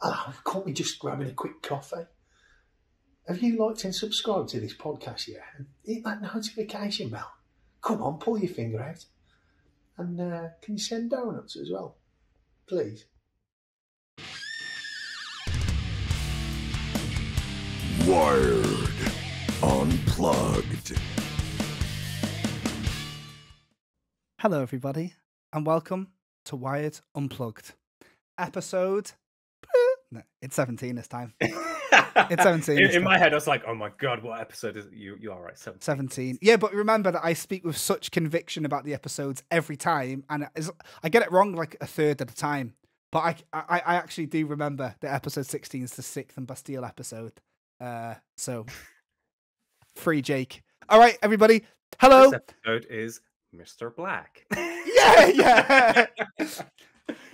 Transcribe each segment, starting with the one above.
Can't we just grabbing a quick coffee? Have you liked and subscribed to this podcast yet? And hit that notification bell. Come on, pull your finger out. And can you send donuts as well? Please. Wired Unplugged. Hello, everybody, and welcome to Wired Unplugged. Episode... No, it's 17 this time. It's 17. In my head, I was like, oh my God, what episode is it? You are right, 17. 17. Yeah, but remember that I speak with such conviction about the episodes every time, and I get it wrong like a third of the time. But I actually do remember that episode 16 is the 6th and Bastille episode. So, free Jake. All right, everybody. Hello. This episode is Mr. Black. Yeah.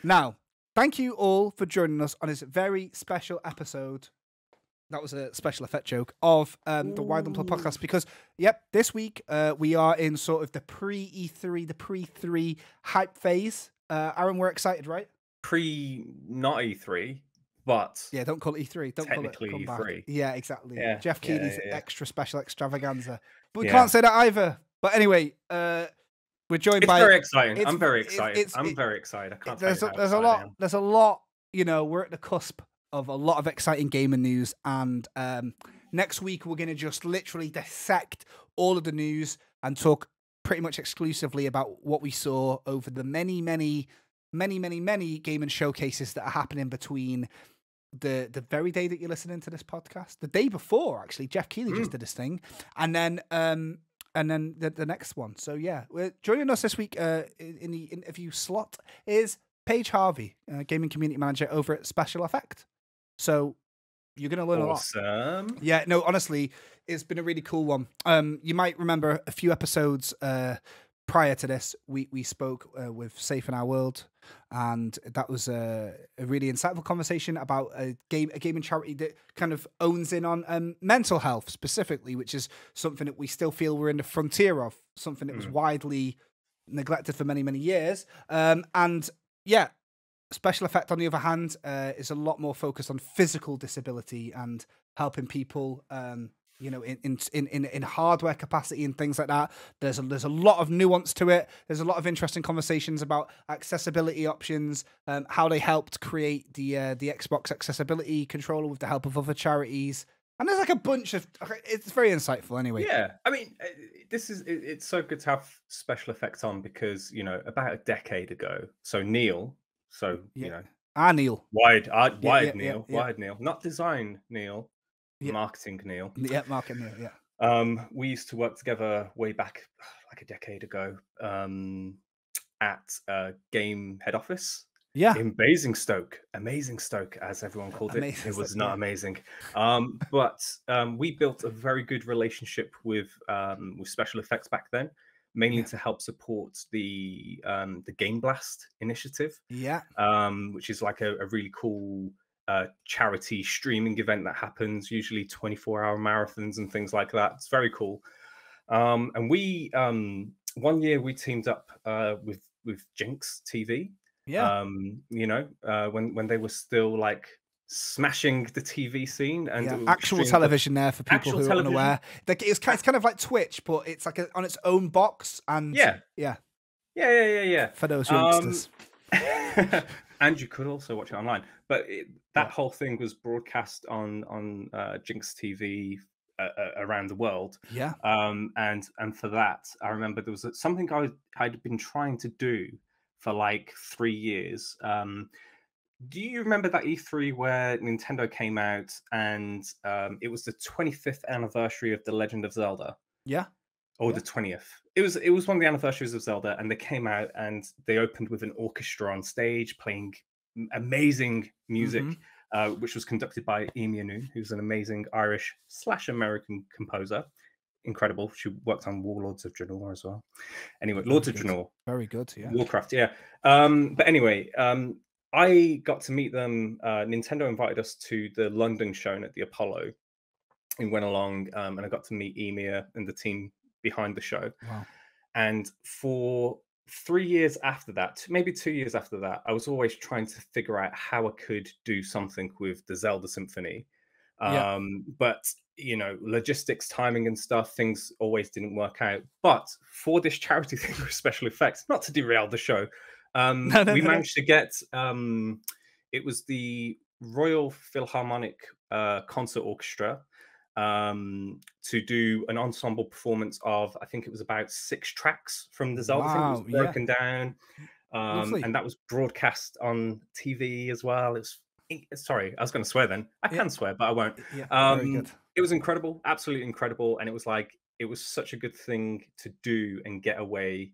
Now, thank you all for joining us on this very special episode. That was a special effect joke of the Wild Unplugged podcast because, this week we are in sort of the pre-E3, the pre-3 hype phase. Aaron, we're excited, right? Not E3, but yeah, don't call it E3. Don't call it technically comeback. E3. Yeah, exactly. Yeah, Jeff yeah, Keighley's yeah. extra special extravaganza, but we Yeah. can't say that either. But anyway, we're joined It's by. very exciting. it's- I'm very it's- excited. it's- I'm it- very excited. I can't There's tell you a how lot. excited There's a lot. You know, we're at the cusp of a lot of exciting gaming news, and next week we're going to just literally dissect all of the news and talk pretty much exclusively about what we saw over the many gaming showcases that are happening between the very day that you're listening to this podcast, the day before actually. Jeff Keighley just did his thing, and then the next one. So yeah, joining us this week in the interview slot is Paige Harvey, gaming community manager over at Special Effect. So you're going to learn a lot. Awesome. Yeah, no, honestly, it's been a really cool one. You might remember a few episodes prior to this, we spoke with Safe in Our World, and that was a really insightful conversation about a gaming charity that kind of owns in on mental health specifically, which is something that we still feel we're in the frontier of, something that was widely neglected for many years. And yeah, Special Effect, on the other hand, is a lot more focused on physical disability and helping people, you know, in hardware capacity and things like that. There's a lot of nuance to it. There's a lot of interesting conversations about accessibility options, how they helped create the Xbox accessibility controller with the help of other charities. And there's like a bunch of. It's very insightful, anyway. Yeah, I mean, it's so good to have Special Effects on because, you know, about a decade ago. So Neil. So, you know, Neil. Wired Yeah. Neil, not design Neil, marketing Neil. Yeah, marketing Neil, yeah. We used to work together way back, like a decade ago, at Game Head Office. Yeah. In Basingstoke, as everyone called it. It was not amazing. But we built a very good relationship with Special Effects back then, mainly to help support the Game Blast initiative. Yeah. Which is like a really cool charity streaming event that happens, usually 24-hour marathons and things like that. It's very cool. And we one year we teamed up with Jinx TV. Yeah. You know, when they were still like smashing the TV scene and actual television there for people who are unaware. It's kind of like Twitch, but it's like on its own box. And yeah. For those youngsters. And you could also watch it online, but that whole thing was broadcast on Jinx TV around the world. Yeah. And for that, I remember there was something I'd been trying to do for like 3 years. Do you remember that E3 where Nintendo came out and it was the 25th anniversary of The Legend of Zelda? Yeah. Or the 20th. It was one of the anniversaries of Zelda, and they came out and they opened with an orchestra on stage playing amazing music, which was conducted by Amy Anu, who's an amazing Irish/American composer. Incredible. She worked on Warlords of Draenor as well. Anyway, Lords of Draenor. Very good, yeah. Warcraft, yeah. But anyway, I got to meet them. Nintendo invited us to the London show at the Apollo. And went along, and I got to meet Emir and the team behind the show. Wow. And for 3 years after that, maybe 2 years after that, I was always trying to figure out how I could do something with the Zelda Symphony. Yeah. But you know, logistics, timing, and stuff, things always didn't work out. But for this charity thing with special effects, not to derail the show, we managed to get it was the Royal Philharmonic Concert Orchestra to do an ensemble performance of, I think it was about 6 tracks from the Zelda thing. It was broken down, and that was broadcast on TV as well. It was, sorry, I was going to swear then. I can swear, but I won't. Very good. It was incredible, absolutely incredible, and it was like, it was such a good thing to do and get away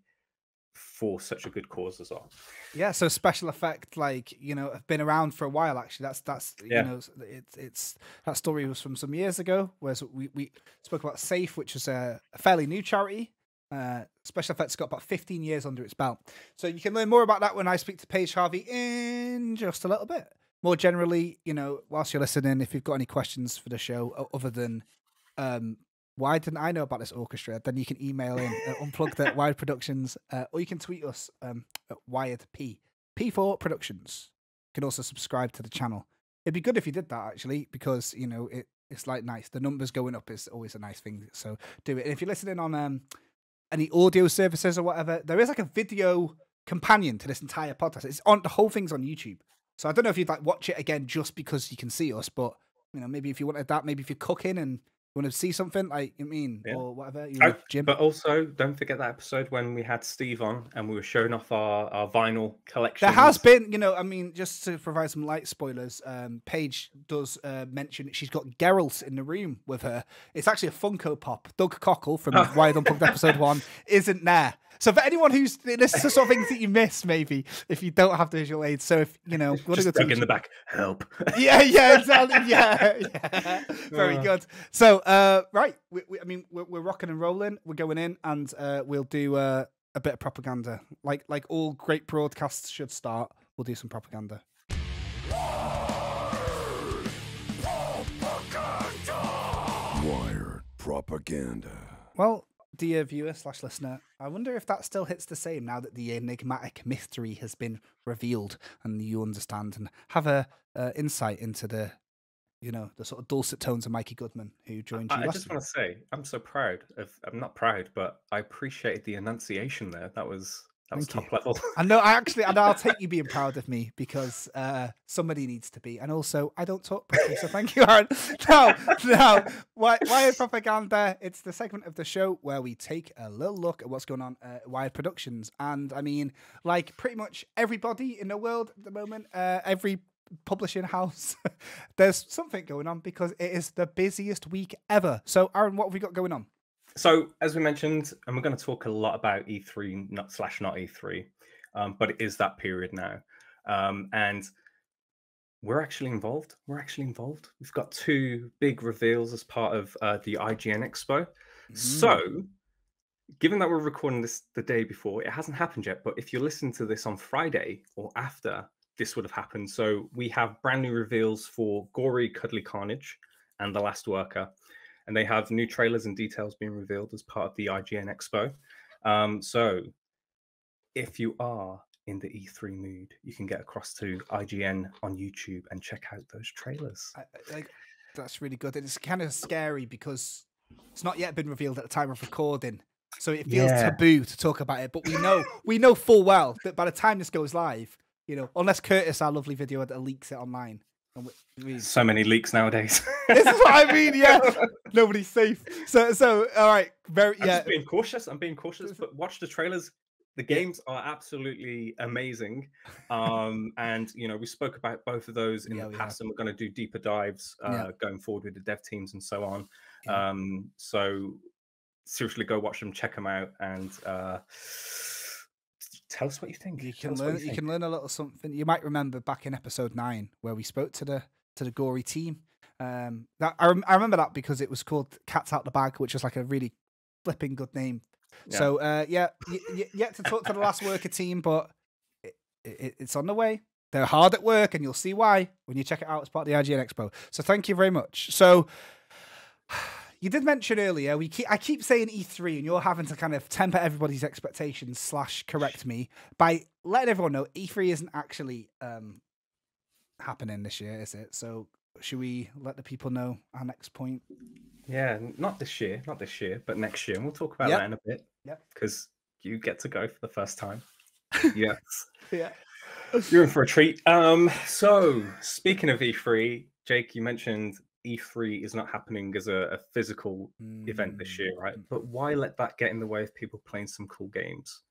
for such a good cause as well. Yeah, so special effect, like, you know, have been around for a while. Actually, that's you know, it's that story was from some years ago. Whereas we spoke about SAFE, which is a fairly new charity. Special effects got about 15 years under its belt. So you can learn more about that when I speak to Paige Harvey in just a little bit. More generally, you know, whilst you're listening, if you've got any questions for the show other than why didn't I know about this orchestra, then you can email in unplugged at Wired Productions, or you can tweet us at Wired P for Productions. You can also subscribe to the channel. It'd be good if you did that, actually, because, you know, it's like nice. The numbers going up is always a nice thing. So do it. And if you're listening on any audio services or whatever, there is like a video companion to this entire podcast. It's on, the whole thing's on YouTube. So I don't know if you'd like watch it again just because you can see us, but, you know, maybe if you wanted that, maybe if you're cooking and you want to see something, like, I mean, or whatever. Jim. But also, don't forget that episode when we had Steve on and we were showing off our vinyl collection. There has been, you know, I mean, just to provide some light spoilers, Paige does mention she's got Geralt in the room with her. It's actually a Funko Pop. Doug Cockle from Wired Unplugged episode 1 isn't there. So for anyone who's, this is the sort of things that you miss, maybe, if you don't have the visual aids. So if, you know, just Doug in the back, help. Yeah, exactly. Yeah. Very good. So, right, I mean, we're rocking and rolling. We're going in, and we'll do a bit of propaganda. Like all great broadcasts should start, we'll do some propaganda. Wired propaganda. Well, dear viewer / listener, I wonder if that still hits the same now that the enigmatic mystery has been revealed and you understand and have a insight into the, you know, the sort of dulcet tones of Mikey Goodman, who joined you last I just want to say, I'm so proud of, I'm not proud, but I appreciated the enunciation there. That was top level. I know, I'll take you being proud of me, because somebody needs to be. And also, I don't talk properly, so thank you, Aaron. No, Wired Propaganda, it's the segment of the show where we take a little look at what's going on at Wired Productions. And I mean, like pretty much everybody in the world at the moment, every publishing house, there's something going on, because it is the busiest week ever. So Aaron, what have we got going on? So as we mentioned, and we're going to talk a lot about E3 not E3, but it is that period now, and we're actually involved. We've got 2 big reveals as part of the IGN Expo. So given that we're recording this the day before, it hasn't happened yet, but if you're listening to this on Friday or after, this would have happened. So we have brand new reveals for Gory Cuddly Carnage and The Last Worker, and they have new trailers and details being revealed as part of the IGN Expo. So if you are in the E3 mood, you can get across to IGN on YouTube and check out those trailers. That's really good. It's kind of scary because it's not yet been revealed at the time of recording, so it feels taboo to talk about it. But we know full well that by the time this goes live, you know, unless Curtis, our lovely video editor, leaks it online. So many leaks nowadays. This is what I mean. Yeah, nobody's safe. So all right, I'm just being cautious. But watch the trailers. The games are absolutely amazing. And you know, we spoke about both of those in the past, and we're going to do deeper dives going forward with the dev teams and so on. So seriously, go watch them, check them out, and tell us what you think. You can learn a little something. You might remember back in episode 9 where we spoke to the Gory team. That I remember that because it was called Cats Out the Bag, which was like a really flipping good name. Yeah. So yet to talk to the Last Worker team, but it's on the way. They're hard at work, and you'll see why when you check it out as part of the IGN Expo. So thank you very much. So You did mention earlier, I keep saying E3, and you're having to kind of temper everybody's expectations / correct me by letting everyone know E3 isn't actually happening this year, is it? So should we let the people know our next point? Yeah, not this year, but next year, and we'll talk about that in a bit. Yeah, because you get to go for the first time. Yes. Yeah. You're in for a treat. So speaking of E3, Jake, you mentioned E3 is not happening as a physical event this year, right? But why let that get in the way of people playing some cool games?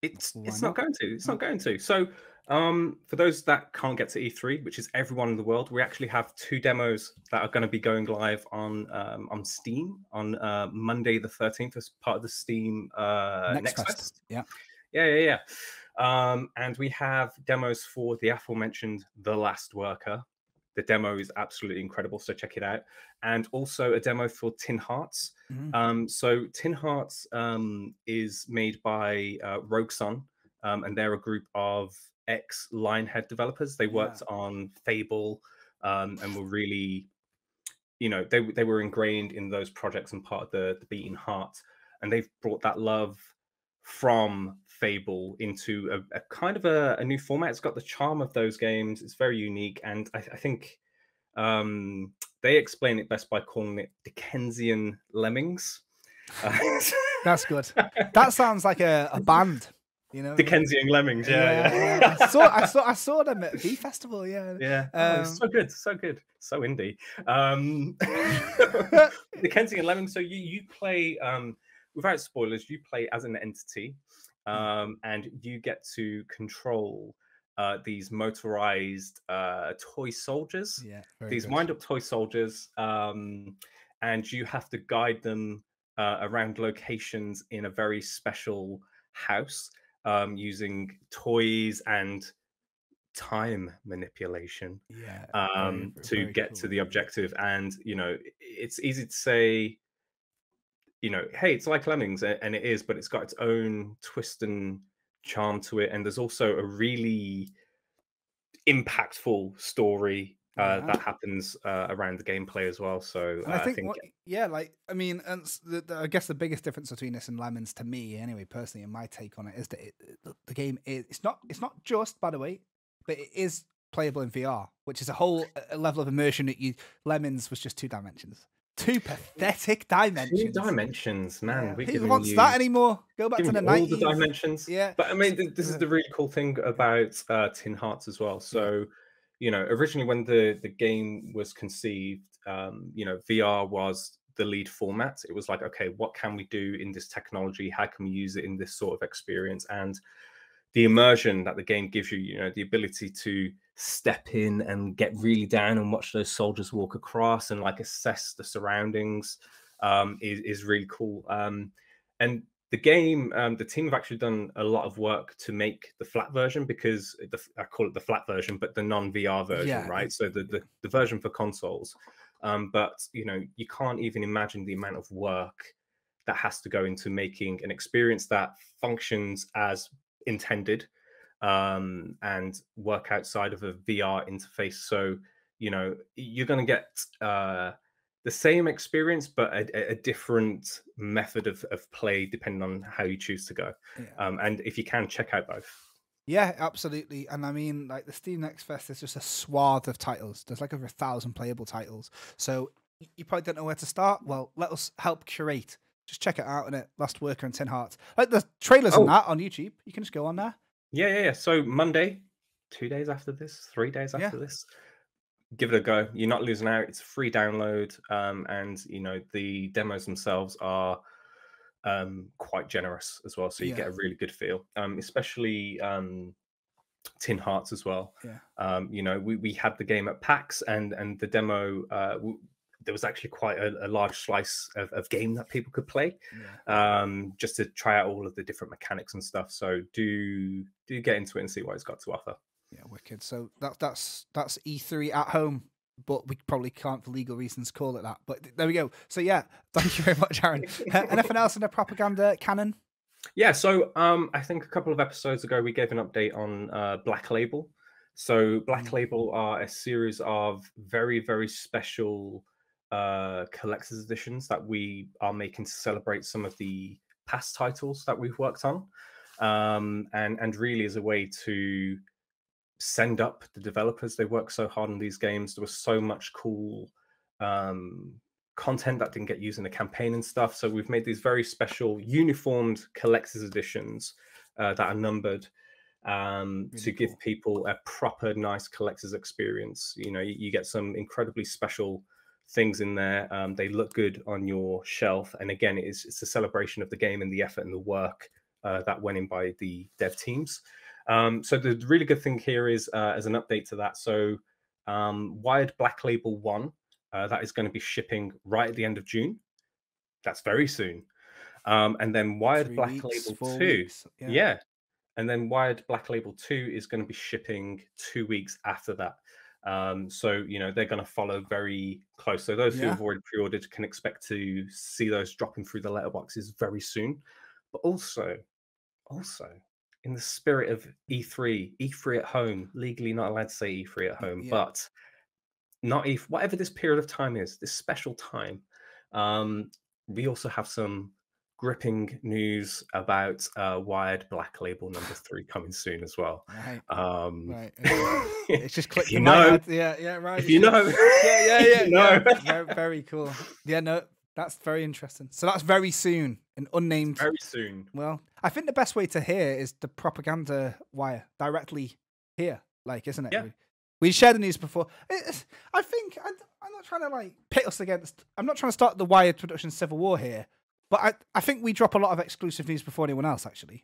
It's not going to. It's not going to. So for those that can't get to E3, which is everyone in the world, we actually have 2 demos that are going to be going live on Steam on Monday the 13th as part of the Steam Next Fest. Yeah. And we have demos for the aforementioned The Last Worker. The demo is absolutely incredible, so check it out. And also a demo for Tin Hearts. So Tin Hearts is made by Rogue Sun, and they're a group of ex-Lionhead developers. They worked on Fable and were really, they were ingrained in those projects and part of the Beating Heart. And they've brought that love from Fable into a kind of a new format. It's got the charm of those games. It's very unique, and I think they explain it best by calling it Dickensian Lemmings. That's good. That sounds like a band, Dickensian Lemmings. Yeah. I saw them at V Festival. Yeah. So good, so indie. Dickensian Lemmings. So you play. Without spoilers, you play as an entity, and you get to control these motorized toy soldiers. These wind-up toy soldiers, and you have to guide them around locations in a very special house using toys and time manipulation to get to the objective. And it's easy to say, hey, it's like Lemmings, and it is, but it's got its own twist and charm to it. And there's also a really impactful story that happens around the gameplay as well. So and I think I guess the biggest difference between this and Lemmings, to me anyway, personally, and my take on it, is that the game it's not just, by the way, but it is playable in VR, which is a whole level of immersion that Lemmings was just 2 dimensions. 2 pathetic dimensions. 2 dimensions, man. Who wants that anymore? Go back to the 90s. All the dimensions. Yeah. But I mean, this is the really cool thing about Tin Hearts as well. So, originally when the game was conceived, VR was the lead format. It was like, okay, what can we do in this technology? How can we use it in this sort of experience? And the immersion that the game gives you, the ability to step in and get really down and watch those soldiers walk across and like assess the surroundings is really cool. And the game, the team have actually done a lot of work to make the flat version, because I call it the flat version, but the non-VR version, right? So the version for consoles. But you can't even imagine the amount of work that has to go into making an experience that functions as intended and work outside of a VR interface. So you're going to get the same experience, but a different method of play depending on how you choose to go. And if you can, check out both. Yeah, absolutely. And I mean, like, the Steam Next Fest is just a swath of titles. There's like over 1,000 playable titles. So you probably don't know where to start. Well, let us help curate. Just check it out, innit? Last Worker and Tin Hearts. Like, the trailers on that on YouTube. You can just go on there. Yeah. So Monday, 2 days after this, 3 days after this, give it a go. You're not losing out. It's a free download. And, the demos themselves are quite generous as well. So you get a really good feel, especially Tin Hearts as well. We had the game at PAX, and the demo, there was actually quite a large slice of game that people could play, just to try out all of the different mechanics and stuff. So do get into it and see what it's got to offer. Yeah, wicked. So that's E3 at home, but we probably can't, for legal reasons, call it that. But there we go. So yeah, thank you very much, Aaron. Anything else in the propaganda canon? Yeah, so I think a couple of episodes ago we gave an update on Black Label. So Black Label are a series of very, very special collector's editions that we are making to celebrate some of the past titles that we've worked on, and really as a way to send up the developers. They work so hard on these games. There was so much cool content that didn't get used in the campaign and stuff. So we've made these very special uniformed collector's editions that are numbered to give people a proper nice collector's experience. You know, you get some incredibly special things in there. They look good on your shelf, and again, it's a celebration of the game and the effort and the work that went in by the dev teams. So the really good thing here is, as an update to that, so Wired Black Label 1, that is going to be shipping right at the end of June. That's very soon. And then Wired Black Label 2, yeah. And then Wired Black Label 2 is going to be shipping 2 weeks after that. So, you know, they're going to follow very close. So those who have already pre-ordered can expect to see those dropping through the letterboxes very soon. But also, in the spirit of E3 at home, legally not allowed to say E3 at home, but not E3, whatever this period of time is, this special time, we also have some gripping news about Wired Black Label number 3 coming soon as well. Right. Right. It's just clicked. You know, right. If you know, yeah. Very cool. Yeah, no, that's very interesting. So that's very soon, an unnamed. Very soon. Well, I think the best way to hear is the propaganda wire directly here, like, isn't it? Yeah. We shared the news before. I think I'm not trying to like pit us against. I'm not trying to start the Wired production civil war here. But I think we drop a lot of exclusive news before anyone else, actually.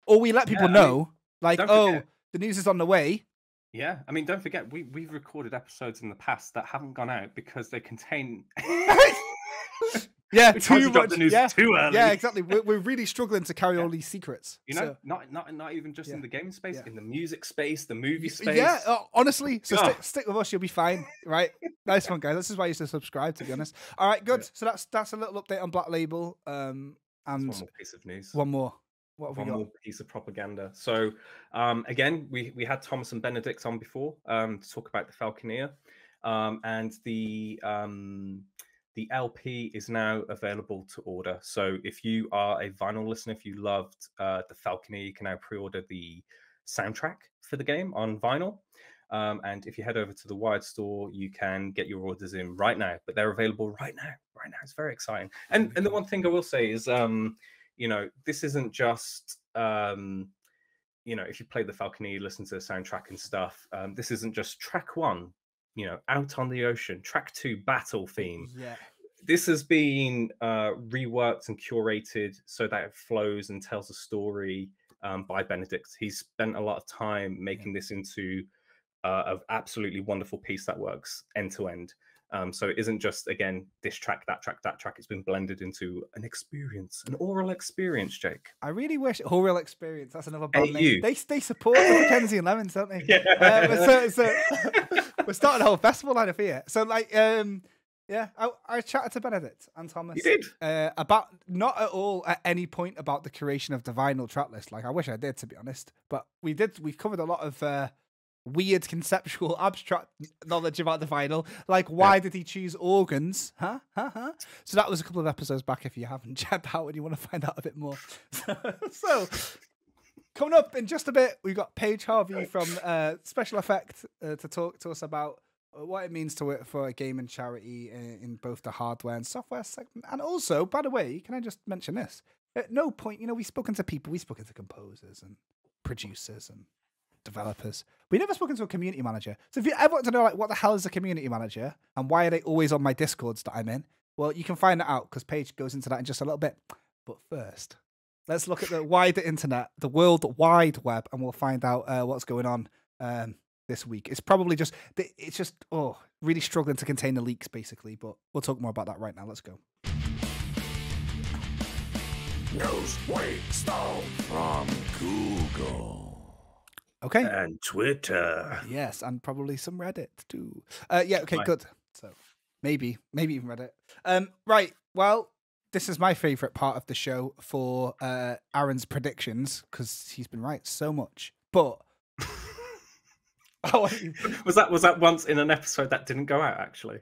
Or we let people know, like, oh, the news is on the way. Yeah, I mean, don't forget, we've recorded episodes in the past that haven't gone out because they contain... too much. The news too early. Yeah, exactly. We're really struggling to carry all these secrets. You know, not even just in the gaming space, in the music space, the movie space. Yeah, honestly. So stick with us, you'll be fine. Right? Nice one, guys. This is why you should subscribe, to be honest. All right, good. So that's a little update on Black Label. And one more piece of news. One more. What have we got? One more piece of propaganda. So again, we had Thomas and Benedict on before to talk about the Falconeer, and the LP is now available to order. So if you are a vinyl listener, if you loved the Falconeer, you can now pre-order the soundtrack for the game on vinyl. And if you head over to the Wired store, you can get your orders in right now. But they're available right now. Right now, it's very exciting. And the one thing I will say is, you know, this isn't just, you know, if you play the Falconeer, you listen to the soundtrack and stuff. This isn't just track 1. You know, Out on the Ocean, track 2, battle theme. Yeah. This has been reworked and curated so that it flows and tells a story by Benedict. He's spent a lot of time making this into an absolutely wonderful piece that works end to end. So it isn't just, again, this track, that track, that track. It's been blended into an experience, an oral experience, Jake. I really wish oral experience. That's another band name. They support the Mackenzie and Lemons, don't they? Yeah. So we're starting a whole festival line of here. So like, I chatted to Benedict and Thomas. You did? About not at all at any point about the curation of the vinyl track list. Like I wish I did, to be honest. But we did. We've covered a lot of weird conceptual abstract knowledge about the vinyl, like why did he choose organs, so that was a couple of episodes back if you haven't checked out and you want to find out a bit more. So coming up in just a bit, we've got Paige Harvey from Special Effect to talk to us about what it means to work for a gaming charity in both the hardware and software segment. And also, by the way, can I just mention this, at no point, you know, we've spoken to composers and producers and developers. We never spoken to a community manager. So if you ever want to know like what the hell is a community manager and why are they always on my Discords that I'm in, well, you can find that out because Paige goes into that in just a little bit. But first, let's look at the wider internet, the World Wide Web, and we'll find out what's going on this week. It's probably just really struggling to contain the leaks, basically. But we'll talk more about that right now. Let's go. News we stole from Google. Okay. And Twitter. Yes, and probably some Reddit too. Okay, good. So maybe even Reddit. Right. Well, this is my favorite part of the show for Aaron's predictions because he's been right so much. But was that once in an episode that didn't go out actually?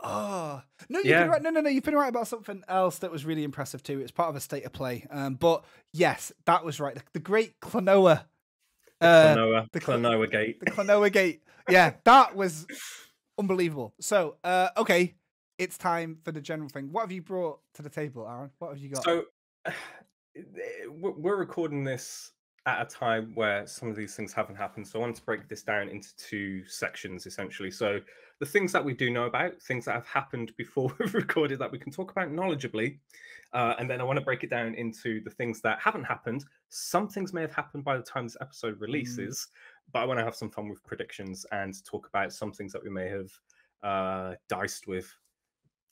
Oh no, you've Yeah. been right. No, you've been right about something else that was really impressive too. It's part of a state of play. But yes, that was right. The great Klonoa. Klonoa, the Klonoa Gate. The Klonoa Gate. Yeah, that was unbelievable. So, okay, it's time for the general thing. What have you brought to the table, Aaron? What have you got? So we're recording this at a time where some of these things haven't happened. So I wanted to break this down into two sections, essentially. So the things that we do know about, things that have happened before we've recorded that we can talk about knowledgeably. And then I want to break it down into the things that haven't happened. Some things may have happened by the time this episode releases, but I want to have some fun with predictions and talk about some things that we may have diced with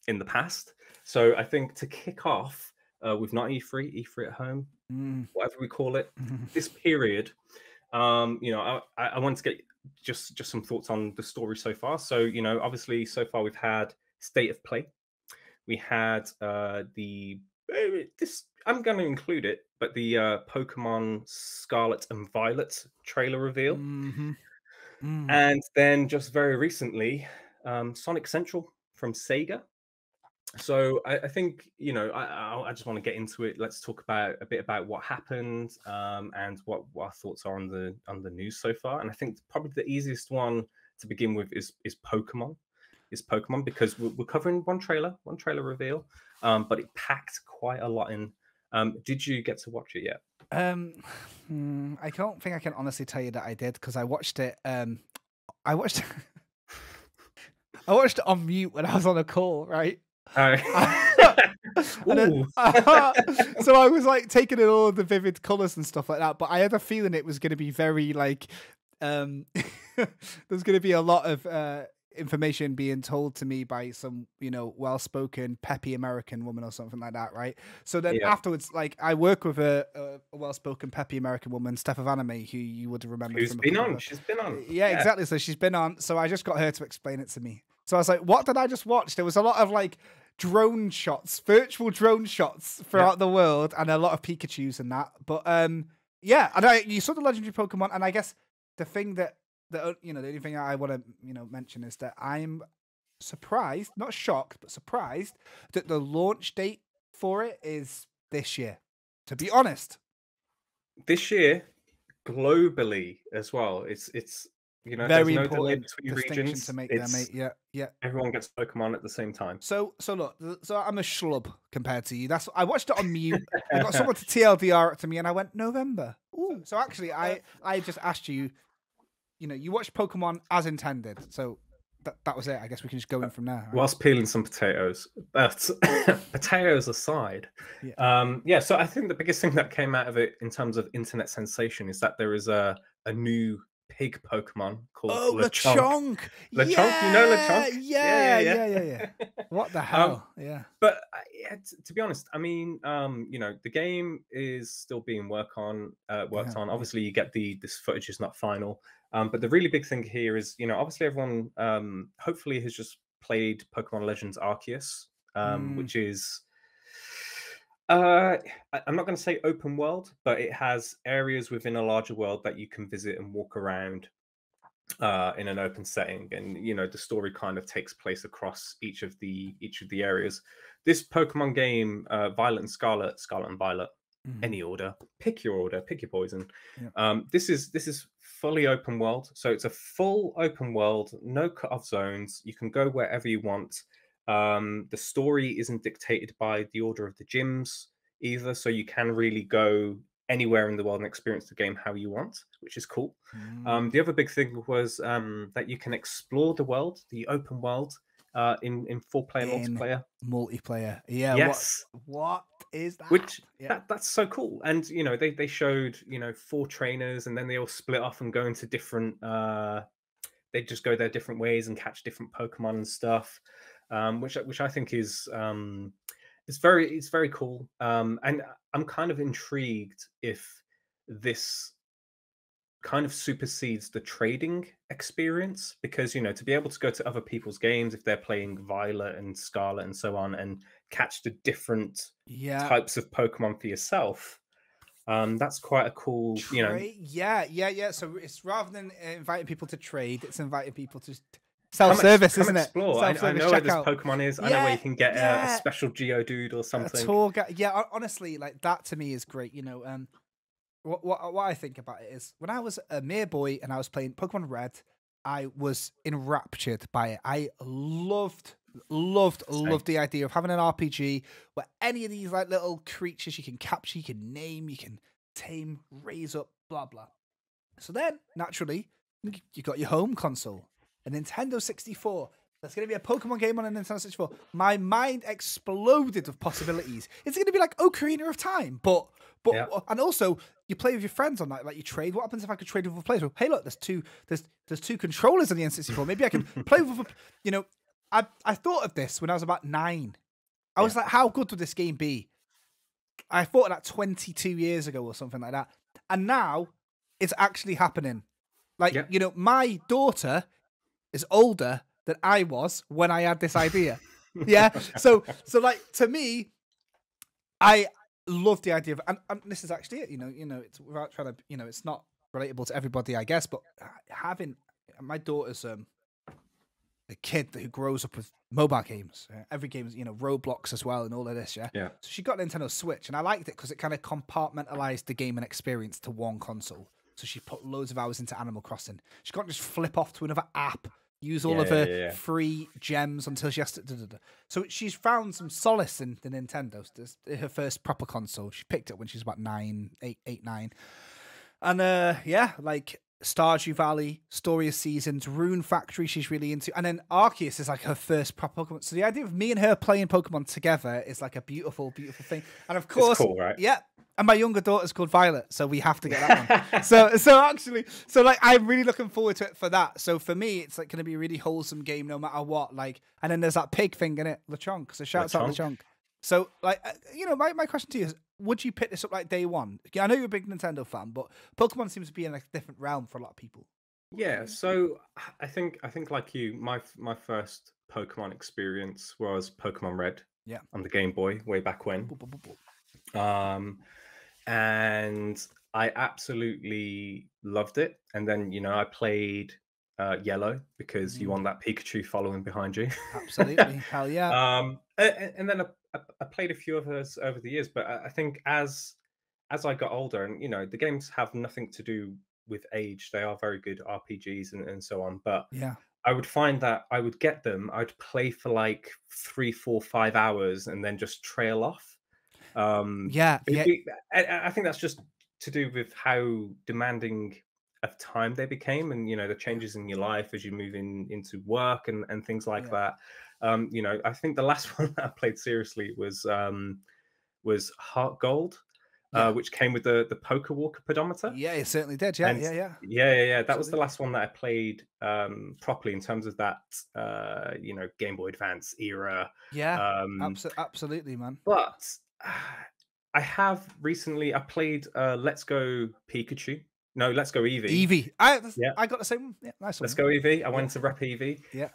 in the past. So I think to kick off, with not E3 at home, whatever we call it, this period, I want to get just some thoughts on the story so far. So, obviously so far we've had State of Play. We had I'm going to include it, but the Pokemon Scarlet and Violet trailer reveal. And then just very recently, Sonic Central from Sega. So I think, I just want to get into it. Let's talk a bit about what happened and what our thoughts are on the news so far. And I think probably the easiest one to begin with is Pokemon. Because we're covering one trailer reveal, but it packed quite a lot in. Did you get to watch it yet? I don't think I can honestly tell you that I did, because I watched it. I watched it on mute when I was on a call, right? Then, so I was like taking in all of the vivid colors and stuff like that, but I had a feeling it was going to be very like there's going to be a lot of information being told to me by some well-spoken peppy American woman or something like that, right? So then afterwards, like, I work with a well-spoken peppy American woman, Steph of Anime, who you would remember. She's been on. Yeah, exactly. So she's been on. So I just got her to explain it to me. So I was like, what did I just watch? There was a lot of like drone shots, virtual drone shots throughout the world, and a lot of Pikachus and that. But yeah, and you saw the legendary Pokemon, and I guess the thing the only thing I want to mention is that I'm surprised, not shocked, but surprised that the launch date for it is this year. To be honest, this year globally as well. It's very there's no delay important between distinction regions. to make there, mate. Yeah. Everyone gets Pokemon at the same time. So look, I'm a schlub compared to you. I watched it on mute. I got someone to TLDR it to me, and I went November. Ooh. So actually, I just asked you. You watched Pokemon as intended. So that was it. I guess we can just go in from there. Right? Whilst peeling some potatoes, but potatoes aside, so I think the biggest thing that came out of it in terms of internet sensation is that there is a new pig Pokemon called Lechonk. Lechonk, you know Lechonk? Yeah. What the hell? But to be honest, I mean, the game is still being worked on. Obviously, you get this footage is not final. But the really big thing here is, obviously everyone hopefully has just played Pokemon Legends Arceus, which is, I'm not going to say open world, but it has areas within a larger world that you can visit and walk around in an open setting. And, the story kind of takes place across each of the areas. This Pokemon game, Violet and Scarlet and Violet, any order, pick your poison. This is fully open world, so it's a full open world, no cut-off zones. You can go wherever you want. The story isn't dictated by the order of the gyms either, so you can really go anywhere in the world and experience the game how you want, which is cool. The other big thing was that you can explore the world, the open world, in full-player multiplayer. Yeah. Yes. What is that? Which that's so cool. And they showed 4 trainers, and then they all split off and go into different. They just go their different ways and catch different Pokemon and stuff, which I think is it's very cool. And I'm kind of intrigued if this kind of supersedes the trading experience, because to be able to go to other people's games if they're playing Violet and Scarlet and so on and catch the different types of Pokemon for yourself, that's quite a cool yeah. So it's rather than inviting people to trade, it's inviting people to self-service, come isn't it? explore. I Self-service know where this checkout. Pokemon is. I know where you can get a Yeah. special Geodude or A something. tour guide. Yeah, honestly, like that to me is great. What I think about it is when I was a mere boy and I was playing Pokemon Red, I was enraptured by it. I loved the idea of having an RPG where any of these like little creatures you can capture, you can name, you can tame, raise up, blah blah. So then, naturally, you got your home console, a Nintendo 64. There's going to be a Pokemon game on a Nintendo 64. My mind exploded with possibilities. It's going to be like Ocarina of Time, but Yeah. and also you play with your friends on that, like you trade. What happens if I could trade with a player? Hey, look, there's two controllers on the N64. Maybe I can play with. I thought of this when I was about 9. I was like, how good would this game be? I thought of that 22 years ago or something like that, and now it's actually happening. Like my daughter is older than I was when I had this idea. Yeah. So like to me, I love the idea of, and this is actually it. It's without trying to, it's not relatable to everybody, I guess, but having my daughter's a kid who grows up with mobile games, every game is Roblox as well, and all of this. Yeah. So she got a Nintendo Switch, and I liked it because it kind of compartmentalized the game and experience to one console. So she put loads of hours into Animal Crossing. She can't just flip off to another app, use all of her free gems until she has to. So she's found some solace in the Nintendo. This is her first proper console. She picked it when she was about 9. And like Stardew Valley, Story of Seasons, Rune Factory she's really into. And then Arceus is like her first proper Pokemon. So the idea of me and her playing Pokemon together is like a beautiful, beautiful thing. And of course, it's cool, right? Yeah. And my younger daughter's called Violet, so we have to get that one. So like I'm really looking forward to it for that. So for me, it's like going to be a really wholesome game no matter what. Like, and then there's that pig thing in it, Lechonk. So shouts out Lechonk. So like, my question to you is, would you pick this up like day one? I know you're a big Nintendo fan, but Pokemon seems to be in a different realm for a lot of people. Yeah, so I think like you, my first Pokemon experience was Pokemon Red. Yeah. On the Game Boy way back when. And I absolutely loved it. And then I played Yellow because you want that Pikachu following behind you. Absolutely, hell yeah. And then I played a few of those over the years, but I think as I got older, and the games have nothing to do with age, they are very good RPGs and so on. But yeah, I would find that I would get them, I'd play for like 3, 4, 5 hours and then just trail off. I think that's just to do with how demanding of time they became, and the changes in your life as you move into work and things like that. I think the last one that I played seriously was Heart Gold, which came with the Poker Walker pedometer. Yeah, it certainly did. Yeah. That Absolutely. was the last one that I played properly in terms of that Game Boy Advance era. Yeah, absolutely, man. But I have recently. I played Let's Go Pikachu. No, Let's Go Eevee. Eevee. I got the same one. Yeah, nice one. Let's Go Eevee. I went to Rep Eevee. Yeah.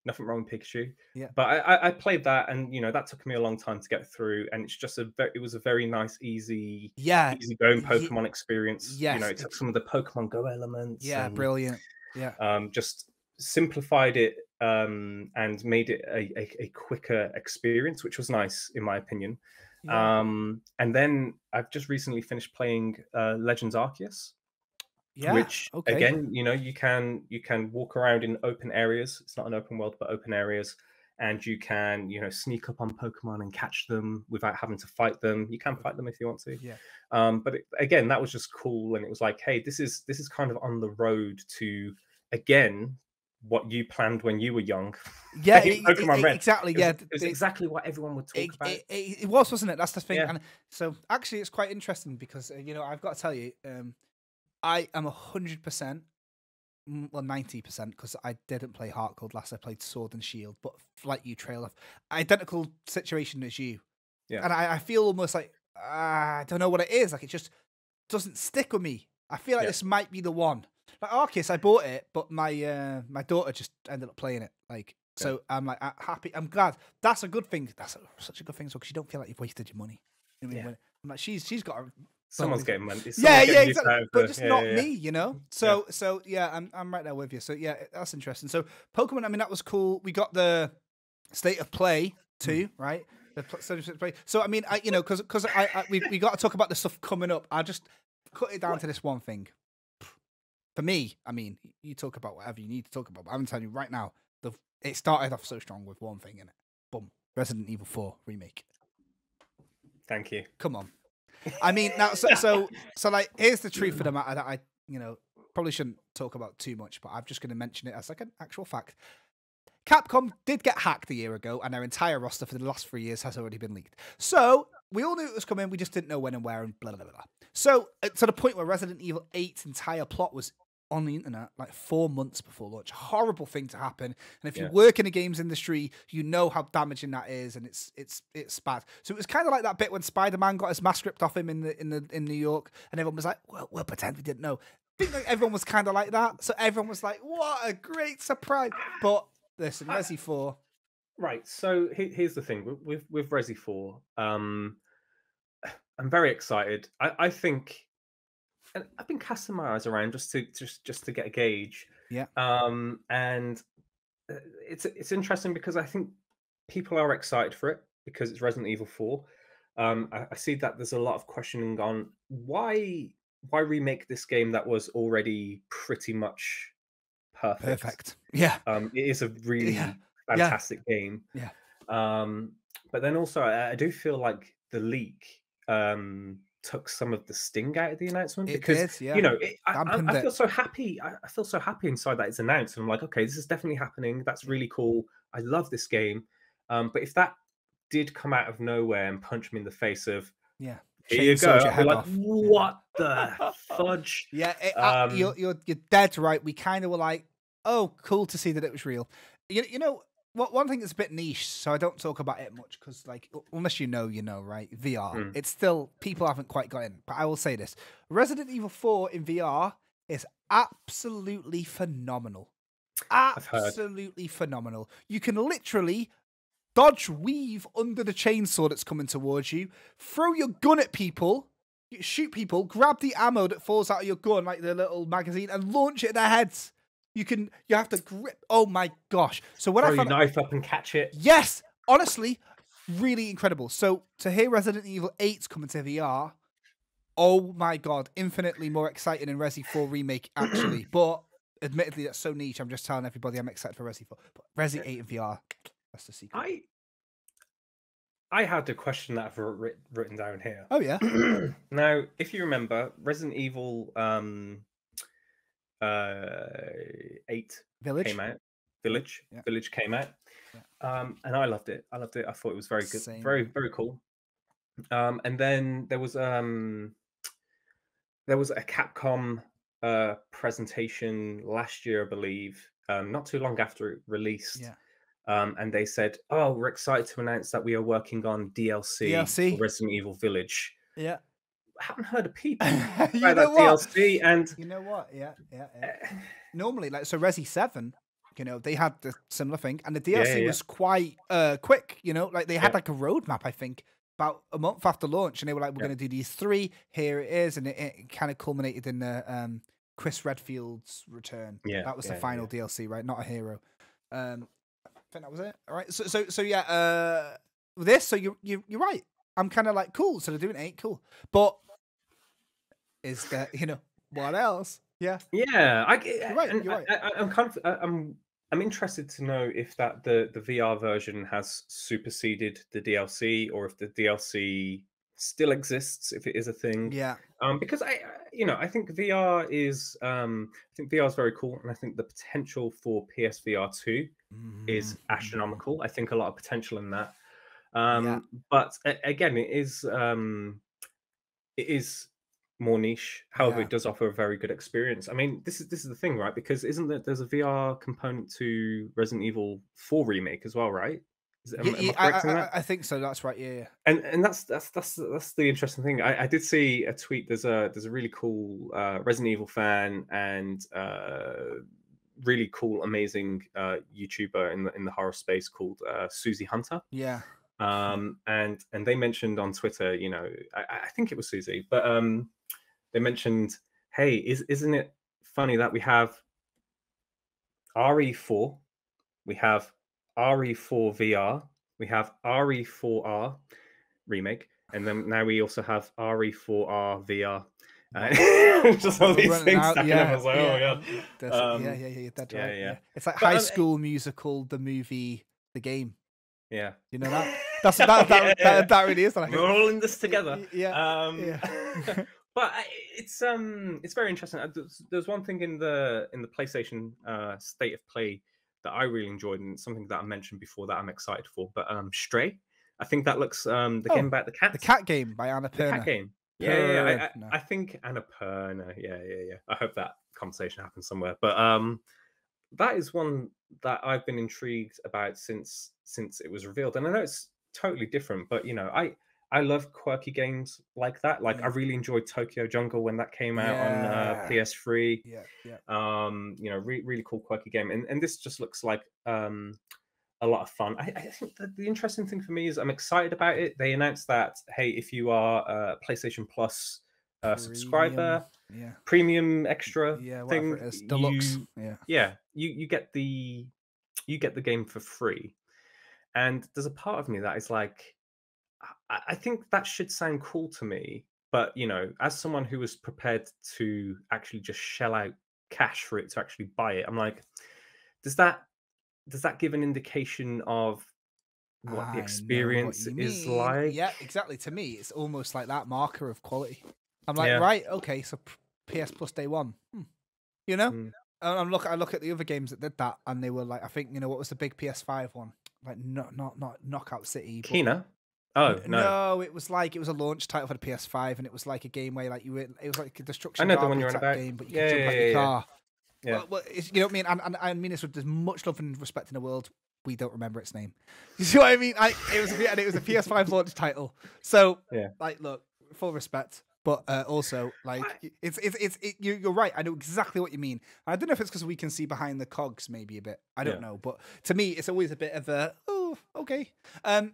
Nothing wrong with Pikachu. Yeah. But I played that, and that took me a long time to get through. And it's just it was a very nice, easy going Pokemon experience. Yes. It took some of the Pokemon Go elements. Yeah, and, brilliant. Yeah. Just simplified it and made it a quicker experience, which was nice in my opinion. Yeah. And then I've just recently finished playing Legends Arceus. Yeah. Which again, you can walk around in open areas. It's not an open world, but open areas, and you can sneak up on Pokemon and catch them without having to fight them. You can fight them if you want to. Yeah. But again, that was just cool, and it was like, hey, this is kind of on the road to again what you planned when you were young. Yeah, Pokemon Red. Exactly. It was exactly what everyone would talk about. It was, wasn't it? That's the thing. Yeah. And so actually, it's quite interesting because I've got to tell you, I am 100%, well 90%, because I didn't play Heart Gold last. I played Sword and Shield, but like you, trail off. Identical situation as you. Yeah. And I feel almost like I don't know what it is. Like it just doesn't stick with me. I feel like this might be the one. Like Arceus, I bought it, but my daughter just ended up playing it. Like so, I'm like happy. I'm glad. That's a good thing. That's such a good thing, because you don't feel like you've wasted your money. You know what I mean? I'm like she's got Someone's getting money. Yeah, Someone's getting use exactly. out of But the- just yeah, not yeah, me, yeah. you know. So yeah, I'm right there with you. So yeah, that's interesting. So Pokemon, I mean, that was cool. We got the State of Play too, right? The State of Play. So I mean, because we got to talk about the stuff coming up. I just cut it down to this one thing. For me, I mean, you talk about whatever you need to talk about. But I'm telling you right now, it started off so strong with one thing in it. Boom, Resident Evil 4 remake. Thank you. Come on. I mean, now, so like, here's the truth of the matter that I, probably shouldn't talk about too much, but I'm just going to mention it as like an actual fact. Capcom did get hacked a year ago, and their entire roster for the last 3 years has already been leaked. So we all knew it was coming, we just didn't know when and where, and blah blah blah. So to the point where Resident Evil 8's entire plot was on the internet like 4 months before launch. Horrible thing to happen. And if you work in the games industry, you know how damaging that is, and it's bad. So it was kind of like that bit when Spider-Man got his mask ripped off him in New York, and everyone was like, "Well, we'll pretend we didn't know." I think like everyone was kind of like that. So everyone was like, "What a great surprise!" But listen, Resi 4. Right. So here's the thing with Resi 4. I'm very excited. I think. And I've been casting my eyes around just to get a gauge. Yeah. And it's interesting because I think people are excited for it because it's Resident Evil 4. I see that there's a lot of questioning on why remake this game that was already pretty much perfect. Yeah. It is a really fantastic game. Yeah. But then also I do feel like the leak took some of the sting out of the announcement because I feel so happy. I feel so happy inside that it's announced, and I'm like, okay, this is definitely happening. That's really cool. I love this game. But if that did come out of nowhere and punch me in the face of, here you go, I'd be like, what the fudge? Yeah, you're dead right. We kind of were like, oh, cool to see that it was real. You know. One thing that's a bit niche, so I don't talk about it much because, like, unless you know, right? VR. It's still, people haven't quite got in. But I will say this. Resident Evil 4 in VR is absolutely phenomenal. Absolutely phenomenal. You can literally dodge, weave under the chainsaw that's coming towards you, throw your gun at people, shoot people, grab the ammo that falls out of your gun, like the little magazine, and launch it at their heads. You have to grip. Oh my gosh! So when throw your knife up and catch it. Yes, honestly, really incredible. So to hear Resident Evil 8's coming to VR, oh my god, infinitely more exciting than Resi 4 remake actually. But admittedly, that's so niche. I'm just telling everybody I'm excited for Resi 4. But Resi 8 in VR, that's the secret. I had a question that I've written down here. Oh yeah. Now, if you remember, Resident Evil 8 Village came out. Village came out. And I loved it. I thought it was very good. Same. Very, very cool. And then there was a Capcom presentation last year, I believe, not too long after it released. And they said, "Oh, we're excited to announce that we are working on DLC. For Resident Evil Village." Yeah. I haven't heard a peep you about know that what? DLC, and you know what? Yeah. Normally, like, so Resi 7, they had the similar thing, and the DLC was quite quick. Like they had like a roadmap, I think, about a month after launch, and they were like, "We're going to do these 3. Here it is," and it kind of culminated in the Chris Redfield's return. That was the final DLC, right? Not a hero. I think that was it. All right. So yeah. This. So you're right. I'm kind of like, cool. So they're doing 8, cool. But is there, what else? Yeah. You're right. You're right. I'm interested to know if that the VR version has superseded the DLC, or if the DLC still exists, if it is a thing. Yeah. Because I think VR is very cool, and I think the potential for PSVR 2 is astronomical. I think a lot of potential in that. But again, it is more niche. However, it does offer a very good experience. I mean, this is the thing, right? Because there's a VR component to Resident Evil 4 remake as well, right? Am I correct in that? I think so. That's right. Yeah. And that's the interesting thing. I did see a tweet. There's a really cool Resident Evil fan and really cool, amazing YouTuber in the horror space called Susie Hunter. Yeah. and they mentioned on Twitter, you know, I think it was Susie, but they mentioned, hey, isn't it funny that we have RE4, we have RE4 VR, we have RE4R remake, and then now we also have RE4R VR. Just all these things stacking up. I was like, oh my god. That's right. Yeah. It's like But, High School Musical, the movie, the game. Yeah. You know that? That really is. We're all in this together. Yeah. But it's very interesting. There's one thing in the PlayStation State of Play that I really enjoyed, and something that I mentioned before that I'm excited for. But Stray, I think that looks the game about the cat. The cat game by Annapurna. The cat game. Yeah. I think Annapurna. Yeah. I hope that conversation happens somewhere. But that is one that I've been intrigued about since it was revealed. And I know it's totally different, but you know, I love quirky games like that. Like I really enjoyed Tokyo Jungle when that came out on PS3. Yeah. You know, really cool quirky game. And this just looks like a lot of fun. I think that the interesting thing for me is I'm excited about it. They announced that, hey, if you are a PlayStation Plus subscriber, premium extra thing, it is, deluxe, you get the game for free. And there's a part of me that is like, I think that should sound cool to me, but you know, as someone who was prepared to actually just shell out cash for it to actually buy it, I'm like, does that give an indication of what the experience is like? Yeah, exactly. To me, it's almost like that marker of quality. I'm like, right, okay, so PS Plus day one. You know? And I look at the other games that did that, and they were like, I think, you know, what was the big PS5 one? Like, not Knockout City. Kena? Oh, no, it was a launch title for the PS5, and it was like a game where like it was like a destruction. I know the one you're on about. Game, but you could jump out your car. Yeah. Well, you know what I mean? And I mean this with as much love and respect in the world. We don't remember its name. You see what I mean? It was a PS5 launch title. So, like, look, full respect, but also, like, you're right. I know exactly what you mean. I don't know if it's because we can see behind the cogs, maybe a bit. I don't know, but to me, it's always a bit of a okay.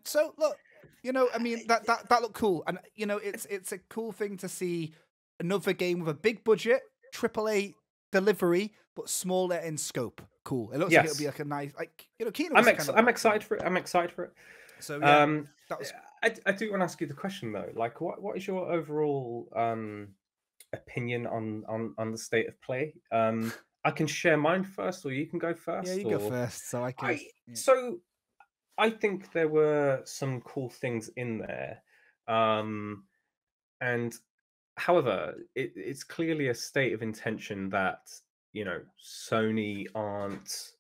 So look, you know, I mean that looked cool, and you know, it's a cool thing to see another game with a big budget, AAA delivery, but smaller in scope. Cool. It looks like it'll be like a nice, like, you know, Kena. I'm excited for it. So that was. I do want to ask you the question though. Like, what is your overall opinion on the state of play? I can share mine first, or you can go first. Yeah, you go first. So I can. So I think there were some cool things in there, and however, it's clearly a state of intention that, you know, Sony aren't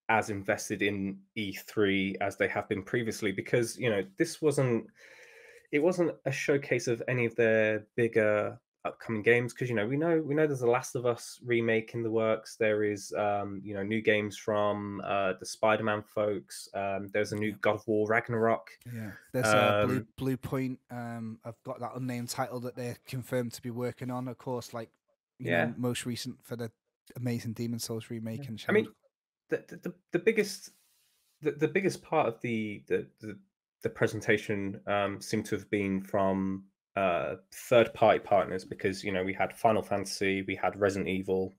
as invested in E3 as they have been previously, because, you know, it wasn't a showcase of any of their bigger upcoming games, because, you know, we know there's a Last of Us remake in the works. There is you know, new games from the Spider-Man folks. There's a new God of War Ragnarok. There's Blue Point. I've got that unnamed title that they're confirmed to be working on, of course, like, you know, most recent for the amazing Demon Souls remake. And I mean, the biggest part of the presentation seemed to have been from third-party partners, because, you know, we had Final Fantasy, we had Resident Evil,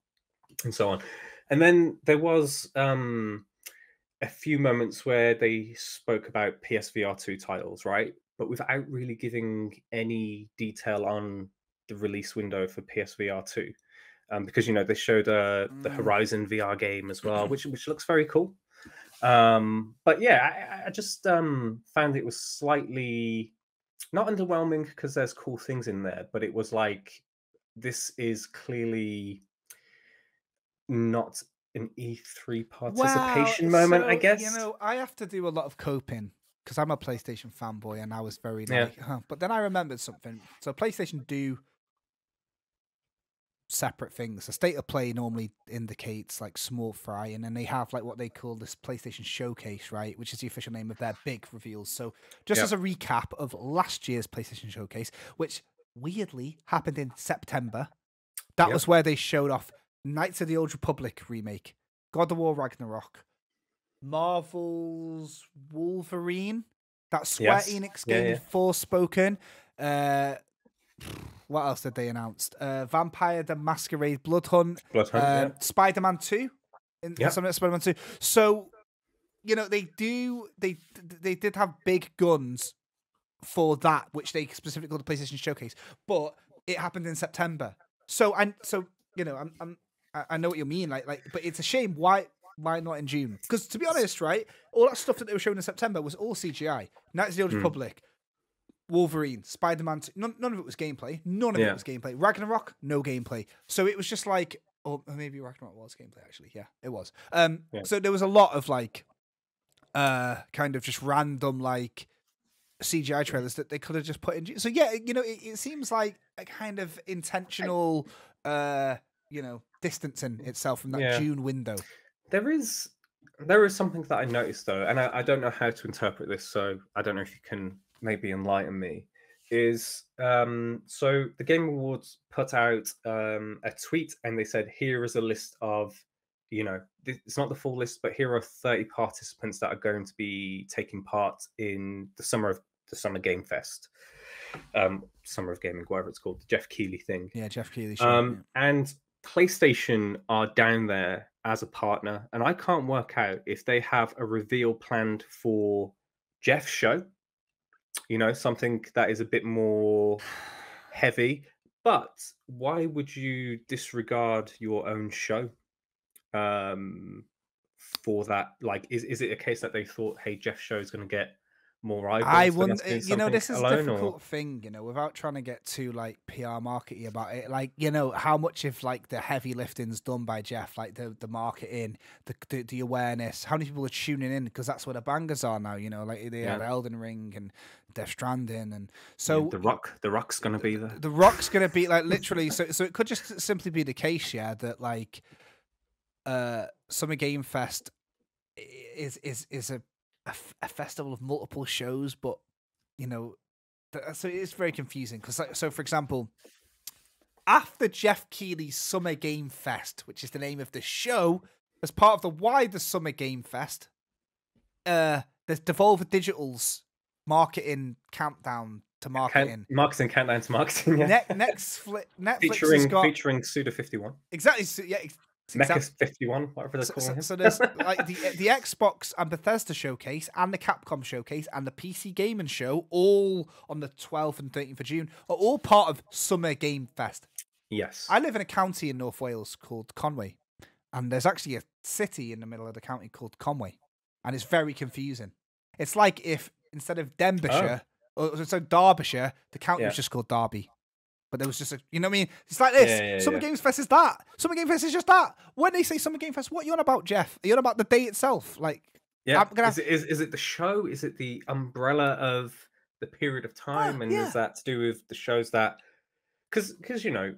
and so on. And then there was a few moments where they spoke about PSVR 2 titles, right? But without really giving any detail on the release window for PSVR 2. Because, you know, they showed the Horizon VR game as well, which looks very cool. But yeah, I just found it was slightly not underwhelming, because there's cool things in there, but it was like, this is clearly not an E3 participation moment, I guess. You know, I have to do a lot of coping because I'm a PlayStation fanboy, and I was very like, but then I remembered something. So PlayStation do separate things. The state of play normally indicates like small fry, and then they have like what they call this PlayStation Showcase, right, which is the official name of their big reveals. So just as a recap of last year's PlayStation Showcase, which weirdly happened in September, that was where they showed off Knights of the Old Republic remake, God of War Ragnarok, Marvel's Wolverine, That Square Yes. Enix Yeah, game, yeah. Forspoken. What else did they announce? Vampire the Masquerade Bloodhunt. Bloodhunt, Spider-Man 2. Yeah. Something like Spider-Man 2. So, you know, they did have big guns for that, which they specifically called the PlayStation Showcase, but it happened in September. So you know, I know what you mean, like, but it's a shame. Why not in June? Because to be honest, right, all that stuff that they were showing in September was all CGI. Knights of the Old Republic, Wolverine, Spider-Man. None of it was gameplay. None of it was gameplay. Ragnarok, no gameplay. So it was just like, or maybe Ragnarok was gameplay actually. Yeah, it was. So there was a lot of like, kind of just random like CGI trailers that they could have just put in. So yeah, you know, it seems like a kind of intentional, you know, distancing itself from that June window. There is something that I noticed though, and I don't know how to interpret this, so I don't know if you can maybe enlighten me. Is so the Game Awards put out a tweet and they said, here is a list of, you know, it's not the full list, but here are 30 participants that are going to be taking part in the Summer Game Fest, Summer of Gaming, whatever it's called, the Jeff Keighley thing. Yeah, Jeff Keighley show. And PlayStation are down there as a partner, and I can't work out if they have a reveal planned for Jeff's show, you know, something that is a bit more heavy. But why would you disregard your own show for that? Like, is it a case that they thought, hey, Jeff's show is going to get more eyeballs? I wouldn't, you know, this is a difficult thing, you know, without trying to get too like PR markety about it. Like, you know, how much of like the heavy lifting's done by Jeff, like the marketing, the awareness, how many people are tuning in, because that's where the bangers are now, you know, like they had Elden Ring and Death Stranding, and so the Rock's gonna be there. The Rock's gonna be like literally. So it could just simply be the case, yeah, that like Summer Game Fest is a festival of multiple shows, but you know, so it is very confusing because, so for example, after Jeff Keighley's Summer Game Fest, which is the name of the show, as part of the wider Summer Game Fest, there's Devolver Digital's marketing countdown to marketing. Marketing countdown to marketing. Yeah. Netflix featuring Suda51. Exactly. Yeah. Mecha 51, whatever they're calling him. So there's like the Xbox and Bethesda showcase and the Capcom showcase and the PC Gaming show, all on the 12th and 13th of June, are all part of Summer Game Fest. Yes. I live in a county in North Wales called Conway, and there's actually a city in the middle of the county called Conway, and it's very confusing. It's like if instead of Denbighshire, so Derbyshire, the county was just called Derby. But there was just you know what I mean? It's like this. Summer Games Fest is that. Summer Game Fest is just that. When they say Summer Game Fest, what are you on about, Jeff? Are you on about the day itself? Like, yeah. Is it the show? Is it the umbrella of the period of time? And is that to do with the shows that? Because you know,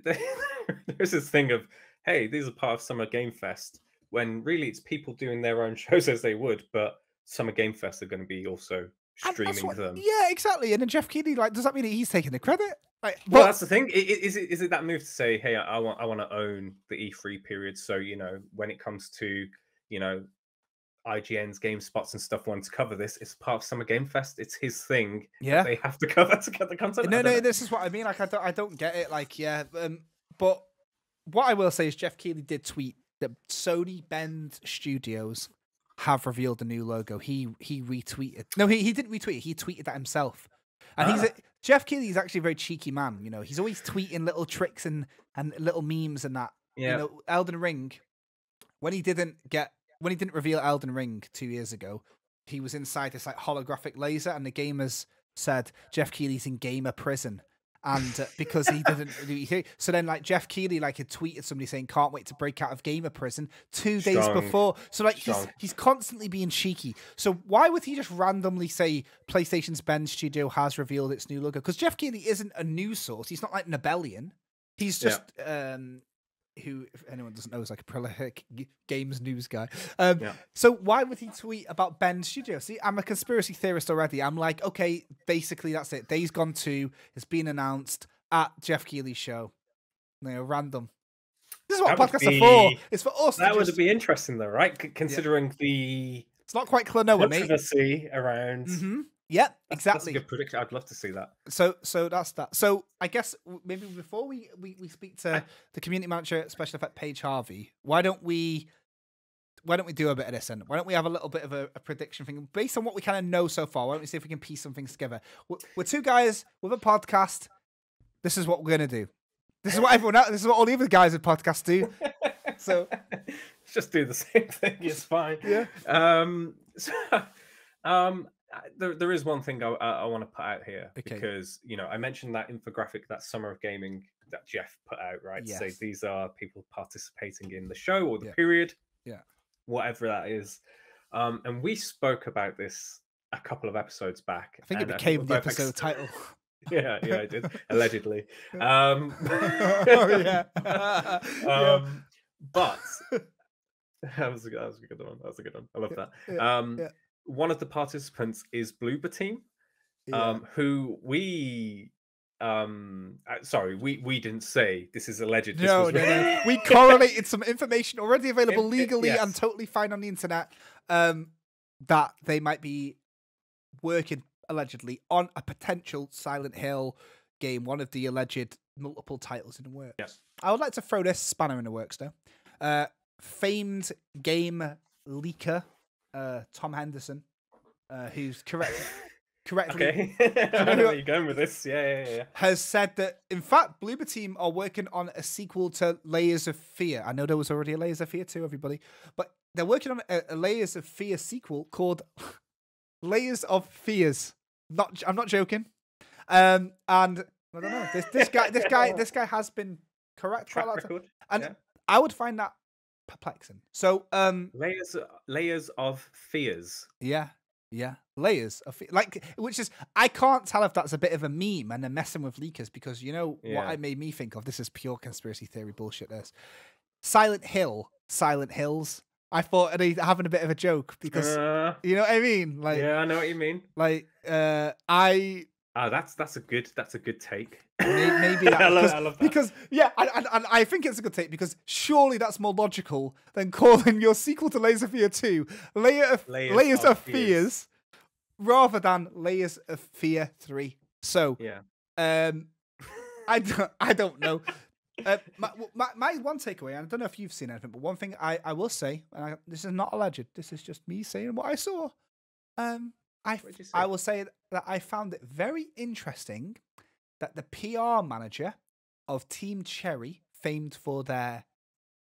there's this thing of, hey, these are part of Summer Game Fest, when really it's people doing their own shows as they would, but Summer Game Fest are going to be also streaming them. Yeah, exactly. And then Jeff Keighley, like, does that mean he's taking the credit? Like, well, that's the thing. Is it that move to say, hey, I want to own the E3 period? So, you know, when it comes to, you know, IGN's GameSpots and stuff wanting to cover this, it's part of Summer Game Fest. It's his thing. Yeah, they have to cover to get the content. No, this is what I mean. Like, I don't get it. Like, yeah, but what I will say is Jeff Keighley did tweet that Sony Bend Studios have revealed a new logo. He retweeted. No, he didn't retweet it. He tweeted that himself. And Jeff Keighley is actually a very cheeky man. You know, he's always tweeting little tricks and little memes and that. Yeah. You know, Elden Ring, when he didn't reveal Elden Ring 2 years ago, he was inside this like holographic laser, and the gamers said Jeff Keighley's in gamer prison. And because he didn't, so then like Jeff Keighley like had tweeted somebody saying can't wait to break out of gamer prison 2 days before. So like he's constantly being cheeky. So why would he just randomly say PlayStation's Bend Studio has revealed its new logo? Because Jeff Keighley isn't a news source. He's not like Nebellion. He's just who, if anyone doesn't know, is like a prolific games news guy. So why would he tweet about Bend Studio? See, I'm a conspiracy theorist already. I'm like, okay, basically that's it. Days Gone 2 has been announced at Jeff Keighley's show. You know, random. This is what podcasts are for. It's for us. That would be interesting though, right? Considering the It's not quite Klonoa, mate. Controversy around. Yeah, That's a exactly. good prediction. I'd love to see that. So that's that. So I guess maybe before we speak to the community manager at Special Effect, Paige Harvey, why don't we do a bit of this, and why don't we have a little bit of a prediction thing based on what we kind of know so far? Why don't we see if we can piece some things together? We're two guys with a podcast. This is what we're gonna do. This is what everyone else, this is what all the other guys with podcasts do. So just do the same thing. It's fine. Yeah. There is one thing I want to put out here, Okay. because I mentioned that infographic, that Summer of Gaming that Jeff put out, right? Yes. So these are people participating in the show or the Yeah. period, Yeah. whatever that is. And we spoke about this a couple of episodes back. I think it and became we're the both episode title. Yeah, I did, allegedly. Oh yeah. But that was a good one. That was a good one. I love that. yeah. One of the participants is Bloober Team, Yeah. who we we didn't say this is alleged. This No, was no. We correlated some information already available legally yes. and totally fine on the internet, that they might be working allegedly on a potential Silent Hill game, one of the alleged multiple titles in the works. Yes. I would like to throw this spanner in the works though. Famed game leaker, Tom Henderson, who's correctly Okay. I know where you're going with this. Yeah. has said that, in fact, Bloober Team are working on a sequel to Layers of Fear. I know there was already a Layers of Fear 2, everybody, but they're working on a Layers of Fear sequel called Layers of Fears. I'm not joking. And I don't know. This guy has been correct. Track record. And yeah. I would find that perplexing. So, Layers of Fears. yeah, Layers of which is, I can't tell if that's a bit of a meme and they're messing with leakers, because what it made me think of. This is pure conspiracy theory bullshit. This Silent Hills. I thought, are they having a bit of a joke because you know what I mean? Like, yeah, I know what you mean. Like, that's a good take. Maybe that, I love that. because and I think it's a good take, because surely that's more logical than calling your sequel to Layers of Fear 2 Layers of Fears, rather than Layers of Fear 3. So yeah, I don't know. My one takeaway, and I don't know if you've seen anything, but one thing I will say, and this is not alleged, this is just me saying what I saw. I will say that I found it very interesting that the PR manager of Team Cherry, famed for their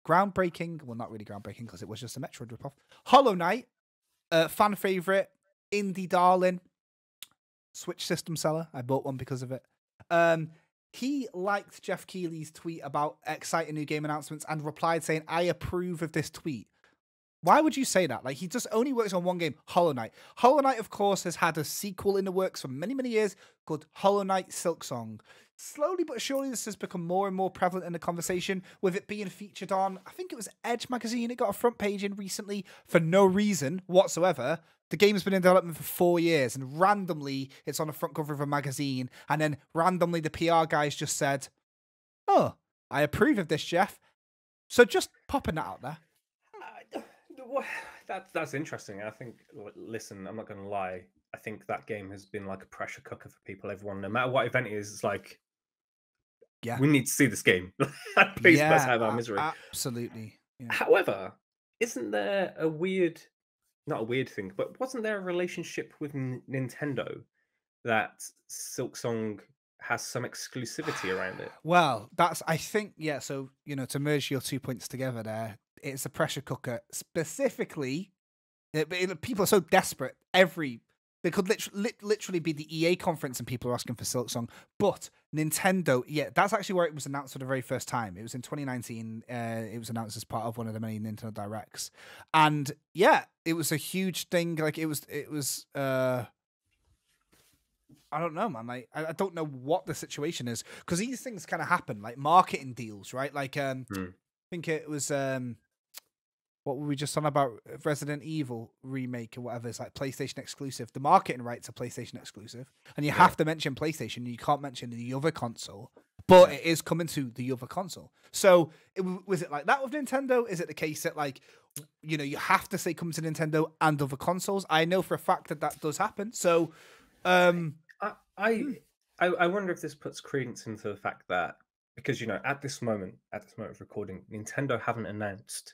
groundbreaking, well, not really groundbreaking because it was just a Metroid ripoff, Hollow Knight, fan favorite, indie darling, Switch system seller. I bought one because of it. He liked Jeff Keighley's tweet about exciting new game announcements and replied saying, "I approve of this tweet." Why would you say that? Like, he just only works on one game, Hollow Knight. Hollow Knight, of course, has had a sequel in the works for many, many years called Hollow Knight Silksong. Slowly but surely, this has become more and more prevalent in the conversation, with it being featured on, I think it was Edge magazine. It got a front page in recently for no reason whatsoever. The game's been in development for 4 years, and randomly it's on the front cover of a magazine, and then randomly the PR guys just said, "Oh, I approve of this, Jeff." So just popping that out there. That's interesting. I think, listen, I'm not going to lie. I think that game has been like a pressure cooker for people. Everyone, no matter what event it is, it's like, yeah, we need to see this game. Please, let's have our misery. Absolutely. Yeah. However, isn't there not a weird thing, but wasn't there a relationship with Nintendo that Silksong has some exclusivity around it? Well, I think, yeah. So, to merge your 2 points together there, it's a pressure cooker. Specifically, people are so desperate. They could literally be the EA conference and people are asking for Silksong. But Nintendo, that's actually where it was announced for the very first time. It was in 2019. It was announced as part of one of the many Nintendo Directs. And yeah, it was a huge thing. Like, it was I don't know, man. Like, I don't know what the situation is, because these things kind of happen, like marketing deals, right? Like, I think it was what were we just on about? Resident Evil remake or whatever. It's like PlayStation exclusive. The marketing rights are PlayStation exclusive, and you have to mention PlayStation. You can't mention the other console, but it is coming to the other console. So was it like that with Nintendo? Is it the case that, like, you know, you have to say come to Nintendo and other consoles. I know for a fact that that does happen. So, I wonder if this puts credence into the fact that, because you know, at this moment of recording, Nintendo haven't announced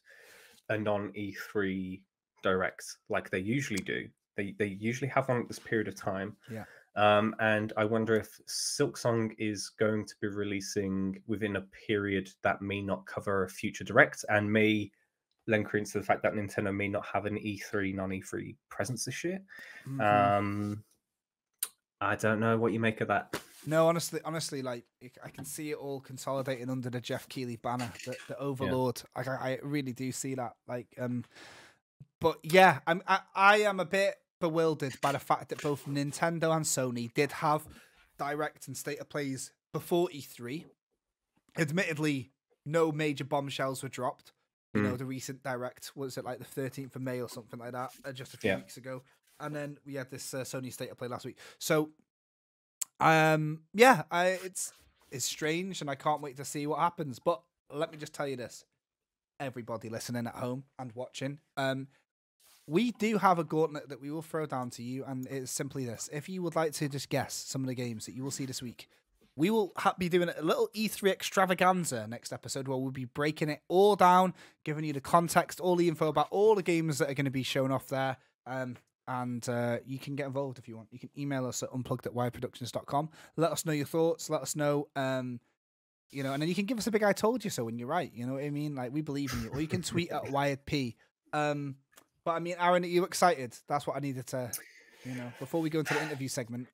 a non E3 direct like they usually do. They usually have one at this period of time. Yeah. And I wonder if Silksong is going to be releasing within a period that may not cover a future direct and may lend credence to the fact that Nintendo may not have an E3 non-E3 presence this year. I don't know what you make of that. No, honestly, like I can see it all consolidating under the Jeff Keighley banner, the Overlord. Like I really do see that. Like, but yeah, I am a bit bewildered by the fact that both Nintendo and Sony did have direct and state of plays before E3. Admittedly, no major bombshells were dropped. You know, the recent direct, was it like the 13th of May or something like that, just a few weeks ago. And then we had this Sony state of play last week. So, it's strange, and I can't wait to see what happens. But let me just tell you this, everybody listening at home and watching, we do have a gauntlet that we will throw down to you, and it's simply this: if you would like to just guess some of the games that you will see this week, we will be doing a little E3 extravaganza next episode where we'll be breaking it all down, giving you the context, all the info about all the games that are going to be shown off there. And you can get involved if you want. You can email us at unplugged@wiredproductions.com. Let us know your thoughts. Let us know, you know, and then you can give us a big "I told you so" when you're right. You know what I mean? Like, we believe in you. Or you can tweet at WiredP. But I mean, Aaron, are you excited? That's what I needed to, you know, before we go into the interview segment.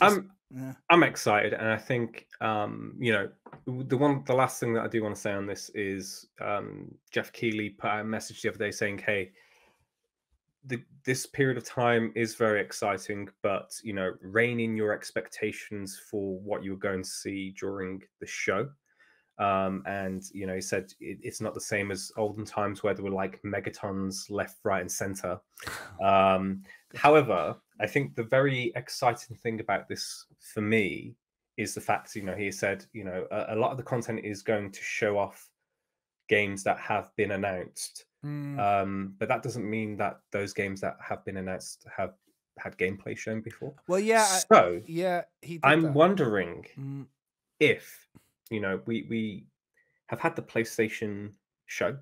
I'm excited, and I think you know, the last thing that I do want to say on this is Jeff Keighley put out a message the other day saying, "Hey, this period of time is very exciting, but you know, rein in your expectations for what you're going to see during the show." And you know, he said it's not the same as olden times where there were like megatons left, right, and center. However, I think the very exciting thing about this for me is the fact, you know, he said, you know, a lot of the content is going to show off games that have been announced. But that doesn't mean that those games that have been announced have had gameplay shown before. Well, yeah. So he did I'm wondering if, you know, we have had the PlayStation show,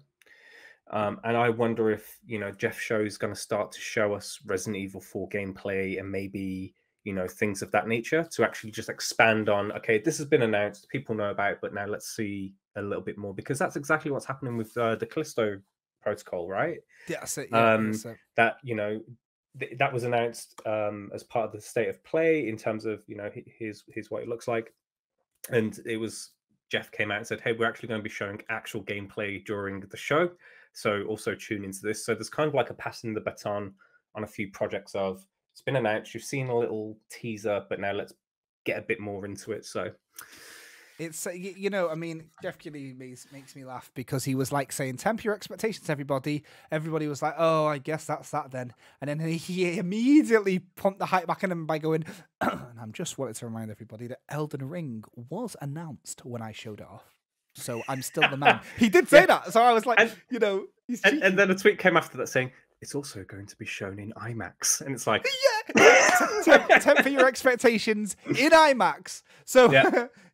and I wonder if, you know, Jeff Show is going to start to show us Resident Evil 4 gameplay and maybe, you know, things of that nature to actually just expand on, okay, this has been announced, people know about it, but now let's see a little bit more, because that's exactly what's happening with the Callisto Protocol, right? Yeah, that's it. Yeah, that, you know, that was announced as part of the state of play in terms of, you know, here's what it looks like. And it was, Jeff came out and said, hey, we're actually going to be showing actual gameplay during the show, so also tune into this. So there's kind of like a passing the baton on a few projects of, it's been announced, you've seen a little teaser, but now let's get a bit more into it. So it's, you know, I mean, Jeff Keighley makes me laugh because he was like saying, temper your expectations, everybody. Everybody was like, oh, I guess that's that then. And then he immediately pumped the hype back in him by going, and I'm just wanted to remind everybody that Elden Ring was announced when I showed it off. So I'm still the man. He did say that. So I was like, you know, he's and then a tweet came after that saying, it's also going to be shown in IMAX. And it's like, temper your expectations in IMAX. So,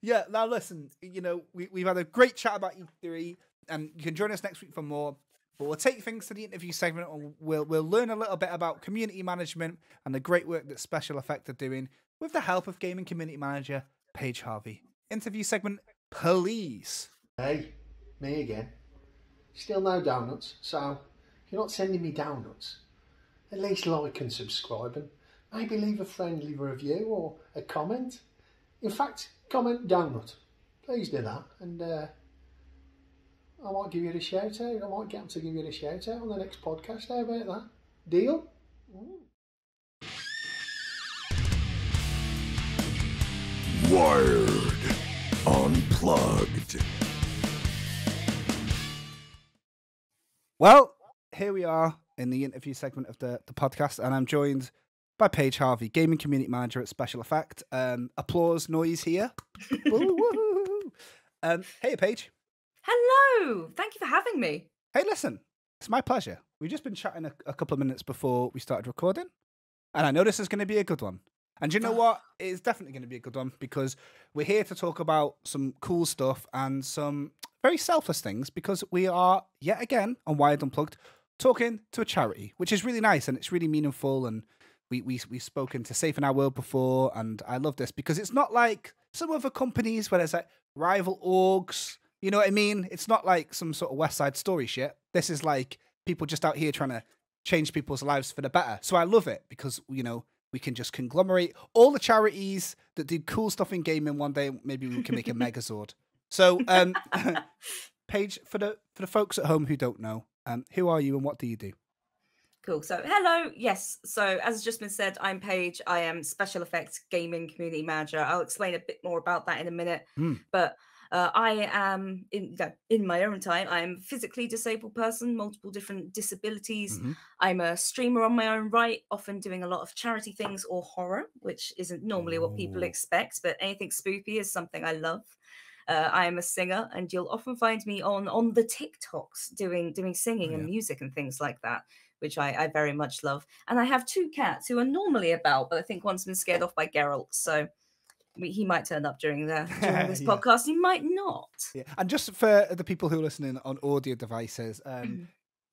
yeah, now listen, you know, we've had a great chat about E3, and you can join us next week for more. But we'll take things to the interview segment, and we'll learn a little bit about community management and the great work that Special Effect are doing with the help of gaming community manager Paige Harvey. Interview segment, please. Hey, me again. Still no donuts, so if you're not sending me donuts, at least like and subscribe, and maybe leave a friendly review or a comment. In fact, comment donut. Please do that, and I might give you a shout out. I might get them to give you a shout out on the next podcast. How about that? Deal? Wired Unplugged. Well, here we are in the interview segment of the podcast, and I'm joined by Paige Harvey, gaming community manager at Special Effect. Applause noise here. Hey, Paige. Hello. Thank you for having me. Hey, listen. It's my pleasure. We've just been chatting a couple of minutes before we started recording, and I know this is going to be a good one. And you know what? It's definitely going to be a good one because we're here to talk about some cool stuff and some very selfless things because we are, yet again, on Wired Unplugged, talking to a charity, which is really nice and it's really meaningful. And we've spoken to Safe in Our World before, and I love this because it's not like some other companies where there's like rival orgs. You know what I mean? It's not like some sort of West Side Story shit. This is like people just out here trying to change people's lives for the better. So I love it because, you know, we can just conglomerate all the charities that did cool stuff in gaming one day. Maybe we can make a Megazord. So, Paige, for the folks at home who don't know, who are you and what do you do? Cool. So, hello. Yes. So, as just been said, I'm Paige. I am Special Effects Gaming Community Manager. I'll explain a bit more about that in a minute. But I am, in my own time, I'm a physically disabled person, multiple different disabilities. I'm a streamer on my own right, often doing a lot of charity things or horror, which isn't normally what people expect, but anything spoopy is something I love. I am a singer, and you'll often find me on the TikToks doing singing and music and things like that, which I very much love. And I have 2 cats who are normally about, but I think one's been scared off by Geralt, so he might turn up during this podcast. He might not. Yeah. And just for the people who are listening on audio devices,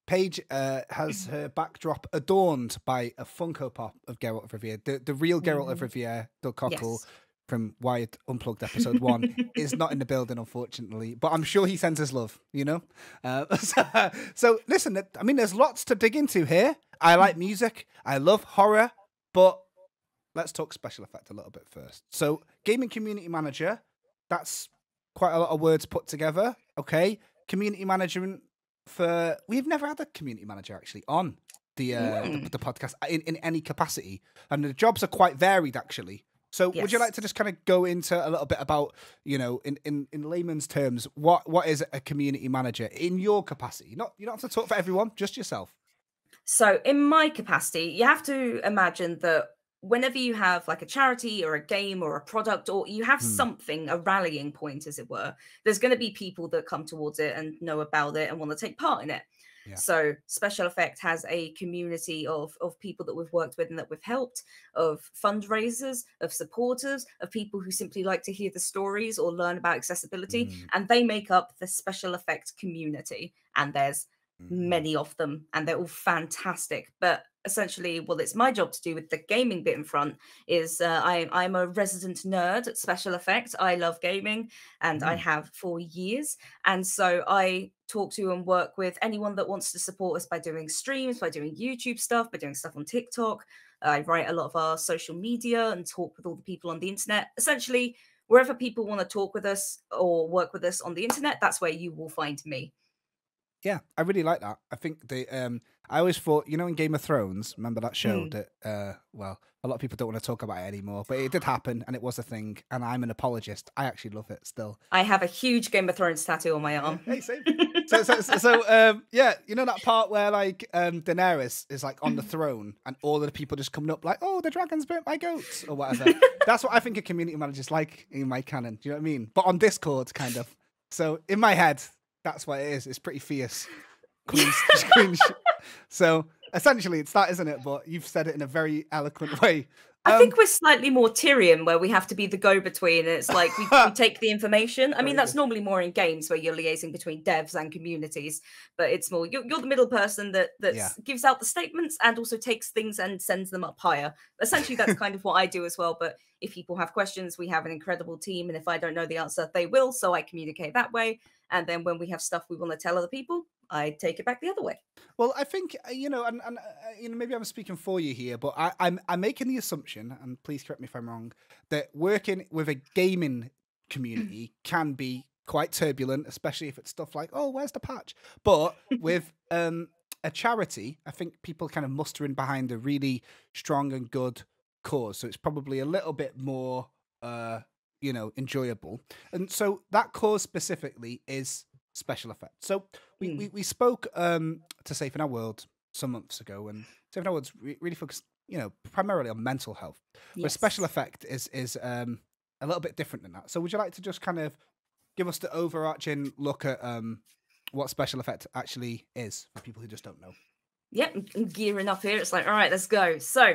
Paige has her backdrop adorned by a Funko Pop of Geralt of Rivia. The real Geralt of Rivia, Doug Cockle, from Wired Unplugged episode 1 is not in the building, unfortunately, but I'm sure he sends his love, you know? So listen, I mean, there's lots to dig into here. I like music. I love horror, but let's talk special effect a little bit first. So gaming community manager, that's quite a lot of words put together. Okay. Community management we've never had a community manager actually on the podcast in any capacity. And the jobs are quite varied actually. So would you like to just kind of go into a little bit about, you know, in layman's terms, what is a community manager in your capacity? You don't have to talk for everyone, just yourself. So in my capacity, you have to imagine that whenever you have like a charity or a game or a product, or you have something, a rallying point, as it were, there's going to be people that come towards it and know about it and want to take part in it. Yeah. So Special Effect has a community of people that we've worked with and that we've helped, of fundraisers, of supporters, of people who simply like to hear the stories or learn about accessibility. And they make up the Special Effect community. And there's many of them, and they're all fantastic. But essentially, what it's my job to do with the gaming bit in front is I'm a resident nerd at Special Effects. I love gaming, and I have for years. And so I talk to and work with anyone that wants to support us by doing streams, by doing YouTube stuff, by doing stuff on TikTok. I write a lot of our social media and talk with all the people on the internet. Essentially, wherever people want to talk with us or work with us on the internet, that's where you will find me. Yeah, I really like that. I think I always thought, you know, in Game of Thrones, remember that show that, well, a lot of people don't want to talk about it anymore, but it did happen and it was a thing. And I'm an apologist. I actually love it still. I have a huge Game of Thrones tattoo on my arm. Hey, same. So, yeah, you know that part where like Daenerys is like on the throne and all of the people just coming up like, oh, the dragons burnt my goats or whatever. That's what I think a community manager's like in my canon. Do you know what I mean? But on Discord, kind of. So in my head, that's what it is. It's pretty fierce. Queen. So essentially, it's that, isn't it? But you've said it in a very eloquent way. I think we're slightly more Tyrion, where we have to be the go-between. It's like we take the information. I mean, that's normally more in games where you're liaising between devs and communities, but it's more you're the middle person that gives out the statements and also takes things and sends them up higher. Essentially, that's kind of what I do as well. But if people have questions, we have an incredible team, and if I don't know the answer, they will. So I communicate that way. And then when we have stuff we want to tell other people, I take it back the other way. Well, I think, you know, and you know, maybe I'm speaking for you here, but I'm making the assumption, and please correct me if I'm wrong, that working with a gaming community can be quite turbulent, especially if it's stuff like, oh, where's the patch? But with a charity, I think people kind of mustering behind a really strong and good cause. So it's probably a little bit more, you know, enjoyable. And so that cause specifically is Special Effects. So we spoke to Safe in Our World some months ago, and Safe in Our World's really focused, you know, primarily on mental health. Yes. Where Special Effect is a little bit different than that. So would you like to just kind of give us the overarching look at what Special Effect actually is for people who just don't know. Yep, I'm gearing up here. It's like, all right, let's go. So,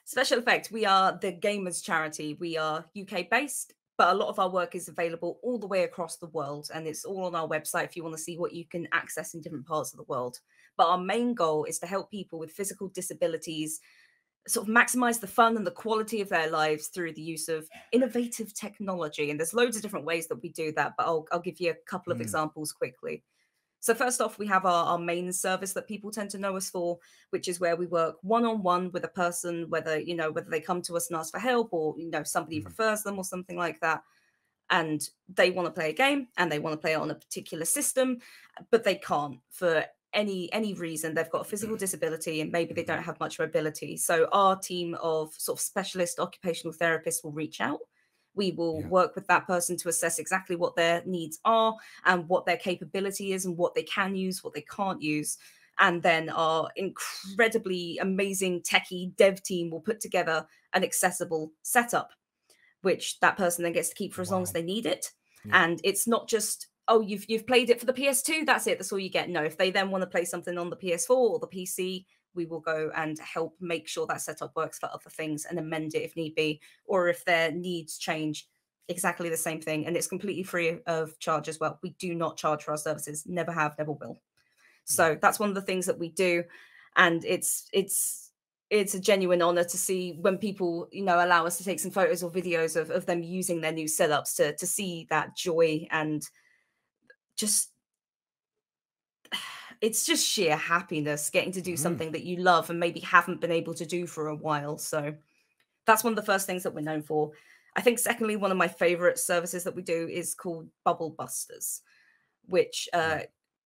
Special Effect, we are the gamers charity. We are UK based, but a lot of our work is available all the way across the world, and it's all on our website if you want to see what you can access in different parts of the world. But our main goal is to help people with physical disabilities sort of maximize the fun and the quality of their lives through the use of innovative technology. And there's loads of different ways that we do that, but I'll give you a couple of examples quickly. So first off, we have our main service that people tend to know us for, which is where we work one-on-one with a person, whether they come to us and ask for help, or somebody refers them or something like that, and they want to play a game and they want to play it on a particular system, but they can't for any reason. They've got a physical disability and maybe they don't have much mobility. So our team of sort of specialist occupational therapists will reach out. We will work with that person to assess exactly what their needs are and what their capability is and what they can use, what they can't use. And then our incredibly amazing techie dev team will put together an accessible setup, which that person then gets to keep for as long as they need it. And it's not just, oh, you've played it for the PS2, that's it, that's all you get. No, if they then want to play something on the PS4 or the PC, we will go and help make sure that setup works for other things and amend it if need be, or if their needs change, exactly the same thing. And it's completely free of charge as well. We do not charge for our services, never have, never will. So that's one of the things that we do. And it's a genuine honor to see when people, allow us to take some photos or videos of them using their new setups, to see that joy and just, it's just sheer happiness getting to do something that you love and maybe haven't been able to do for a while. So that's one of the first things that we're known for. I think secondly, one of my favorite services that we do is called Bubble Busters, which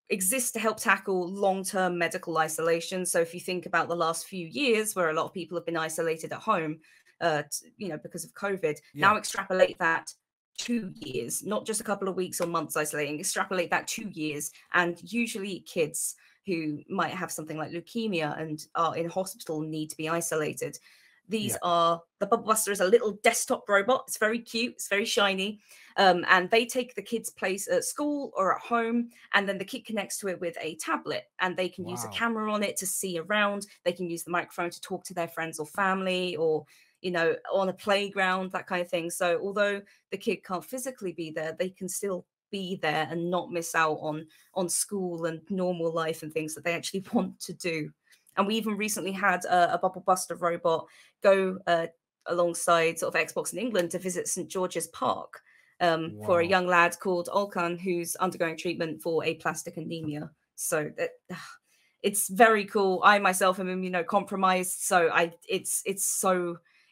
exists to help tackle long-term medical isolation. So if you think about the last few years where a lot of people have been isolated at home, because of COVID, now extrapolate that 2 years, not just a couple of weeks or months isolating, extrapolate that 2 years. And usually kids who might have something like leukemia and are in hospital need to be isolated. These are, the Bubble Buster is a little desktop robot. It's very cute. It's very shiny. And they take the kid's place at school or at home. And then the kid connects to it with a tablet, and they can use a camera on it to see around. They can use the microphone to talk to their friends or family, or on a playground, that kind of thing. So although the kid can't physically be there, they can still be there and not miss out on school and normal life and things that they actually want to do. And we even recently had a Bubble Buster robot go alongside sort of Xbox in England to visit St. George's Park for a young lad called Olkan, who's undergoing treatment for aplastic anemia. So it's very cool. I myself am immunocompromised, so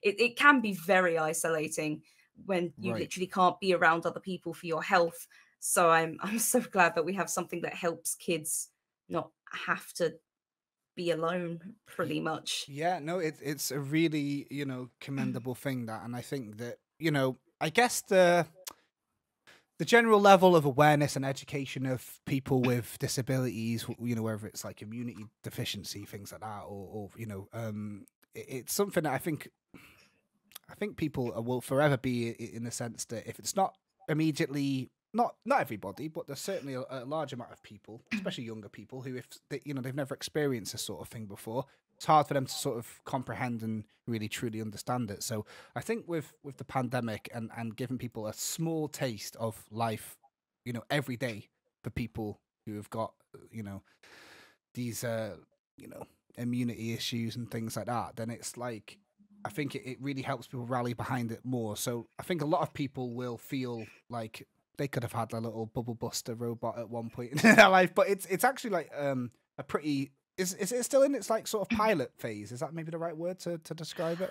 it can be very isolating when you literally can't be around other people for your health. So I'm so glad that we have something that helps kids not have to be alone, pretty much. Yeah, no, it's a really, commendable thing, that. And I think that, I guess the general level of awareness and education of people with disabilities, whether it's like immunity deficiency, things like that, or it's something that I think people will forever be, in the sense that if it's not immediately, not everybody, but there's certainly a large amount of people, especially younger people, who, if they, they've never experienced this sort of thing before, it's hard for them to sort of comprehend and really truly understand it. So I think with the pandemic and giving people a small taste of life, every day, for people who have got, these, immunity issues and things like that, then it's like, I think it really helps people rally behind it more. So I think a lot of people will feel like they could have had a little Bubble Buster robot at one point in their life, but it's actually like a pretty, is it still in its like sort of pilot phase? Is that maybe the right word to describe it?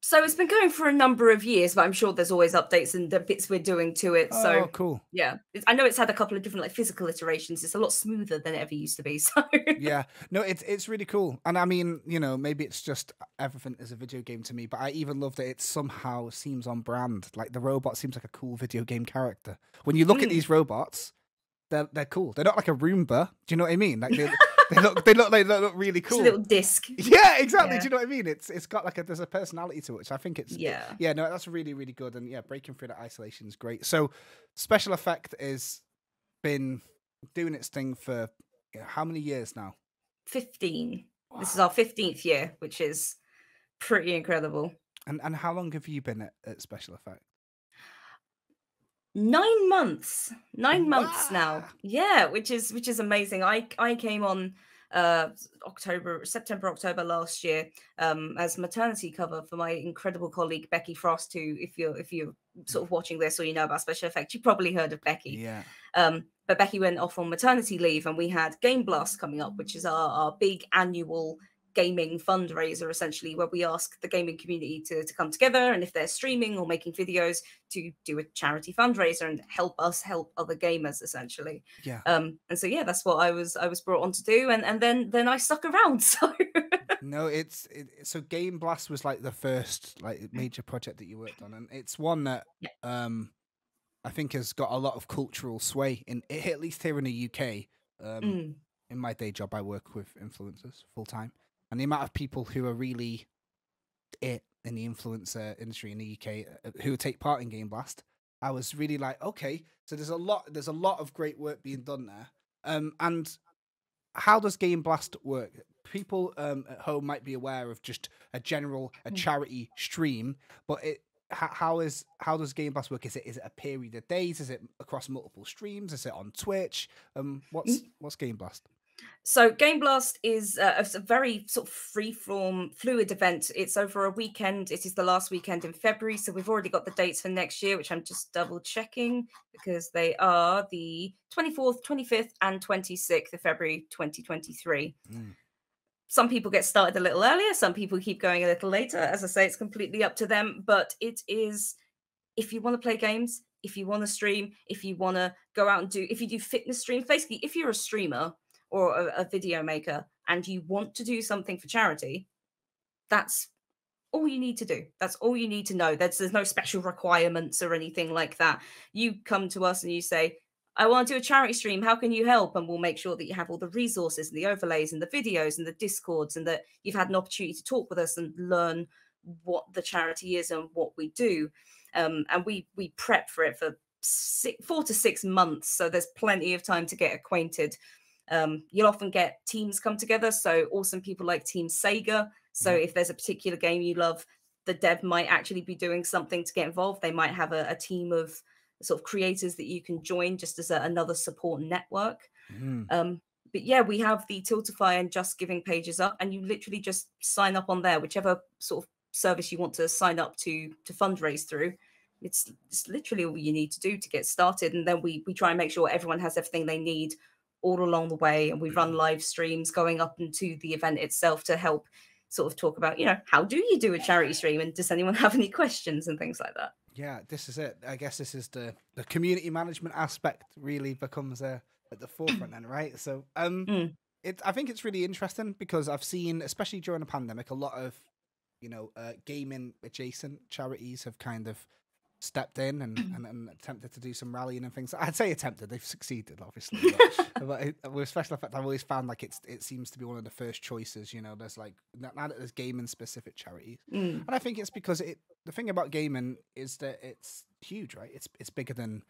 So it's been going for a number of years, but I'm sure there's always updates and the bits we're doing to it. So cool. Yeah, I know it's had a couple of different like physical iterations. It's a lot smoother than it ever used to be. So yeah, no, it's really cool. And I mean, maybe it's just everything is a video game to me, but I even love that it somehow seems on brand. Like the robot seems like a cool video game character. When you look at these robots, they're cool. They're not like a Roomba. Do you know what I mean? Like they look really cool. Just a little disc. Yeah, exactly. Do you know what I mean? It's got like there's a personality to it, which I think it's no, that's really, really good. And breaking through that isolation is great. So Special Effect has been doing its thing for how many years now? 15. This is Wow. our 15th year, which is pretty incredible. And how long have you been at Special Effect? 9 months. 9 months now. Wow. Yeah, which is amazing. I came on September, October last year as maternity cover for my incredible colleague Becky Frost, who if you're sort of watching this or you know about Special Effects, you probably heard of Becky. Yeah. But Becky went off on maternity leave, and we had Game Blast coming up, which is our big annual gaming fundraiser, essentially, where we ask the gaming community to come together, and if they're streaming or making videos, to do a charity fundraiser and help us help other gamers, essentially. Yeah. And so yeah, that's what I was brought on to do, and then I stuck around. So No, so Game Blast was like the first like major project that you worked on, and it's one that I think has got a lot of cultural sway at least here in the UK. In my day job, I work with influencers full time, and the amount of people who are really in the influencer industry in the UK who take part in Game Blast, I was really like, okay, so there's a lot of great work being done there. And how does Game Blast work? People at home might be aware of just a charity stream, but how does Game Blast work? Is it a period of days? Is it across multiple streams? Is it on Twitch? What's Game Blast? So Game Blast is a very sort of free-form, fluid event. It's over a weekend. It is the last weekend in February, so we've already got the dates for next year, which I'm just double-checking because they are the 24th, 25th, and 26th of February 2023. Some people get started a little earlier. Some people keep going a little later. As I say, it's completely up to them. But it is, if you want to play games, if you want to stream, if you want to go out and if you do fitness streams, basically, if you're a streamer or a video maker and you want to do something for charity, that's all you need to do. That's all you need to know. There's no special requirements or anything like that. You come to us and you say, I want to do a charity stream. How can you help? And we'll make sure that you have all the resources and the overlays and the videos and the Discords, and that you've had an opportunity to talk with us and learn what the charity is and what we do. And we prep for it for 4 to 6 months. So there's plenty of time to get acquainted. You'll often get teams come together. So awesome people like Team Sega. So if there's a particular game you love, the dev might actually be doing something to get involved. They might have a team of sort of creators that you can join just as another support network. But yeah, we have the Tiltify and Just Giving pages up, and you literally just sign up on there, whichever sort of service you want to sign up to fundraise through. It's literally all you need to do to get started. And then we try and make sure everyone has everything they need all along the way. And we run live streams going up into the event itself to help sort of talk about, how do you do a charity stream? And does anyone have any questions and things like that? Yeah, this is it. I guess this is the community management aspect really becomes at the forefront then, right? So I think it's really interesting because I've seen, especially during the pandemic, a lot of, gaming adjacent charities have kind of stepped in and attempted to do some rallying and things. I'd say attempted, they've succeeded, obviously. But with Special Effect, I've always found like it seems to be one of the first choices. There's like now that there's gaming specific charities, and I think it's because the thing about gaming is that it's huge, right? It's bigger than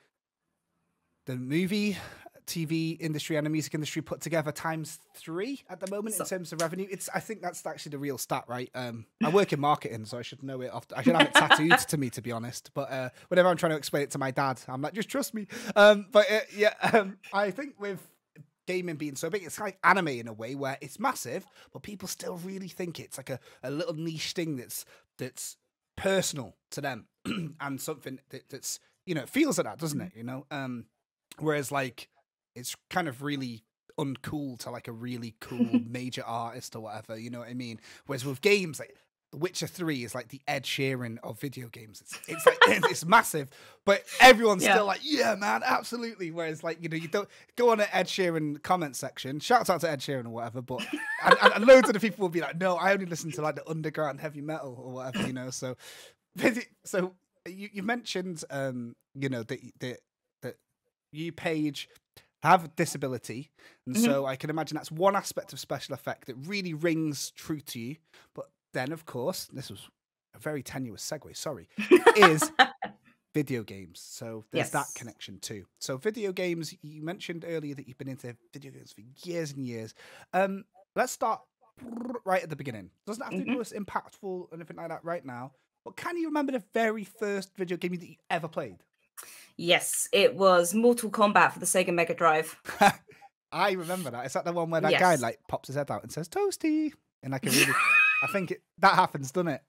the movie, TV industry and the music industry put together ×3 at the moment in terms of revenue. I think that's actually the real stat, right? I work in marketing, so I should know it. I should have it tattooed to me, to be honest. But whenever I'm trying to explain it to my dad, I'm like, just trust me. I think with gaming being so big, it's like anime in a way where it's massive, but people still really think it's like a little niche thing that's personal to them and something that's it feels like that, doesn't it? Whereas like it's kind of really uncool to like a really cool major artist or whatever, you know what I mean? Whereas with games, like The Witcher 3 is like the Ed Sheeran of video games. It's like it's massive, but everyone's still like, yeah, man, absolutely. Whereas like you don't go on an Ed Sheeran comment section, shouts out to Ed Sheeran or whatever, but and loads of the people will be like, no, I only listen to like the underground heavy metal or whatever, So you mentioned that you, Paige, have a disability, and so I can imagine that's one aspect of Special Effect that really rings true to you. But then, of course, this was a very tenuous segue. Sorry, is video games. So there's that Yes. connection too. So video games, you mentioned earlier that you've been into video games for years and years. Let's start right at the beginning. Doesn't have to be Mhm. the most impactful or anything like that right now. But can you remember the very first video game that you ever played? Yes, it was Mortal Kombat for the Sega Mega Drive. I remember that. Is that the one where that guy Yes. like pops his head out and says "Toasty"? And like a really, I think that happens, doesn't it?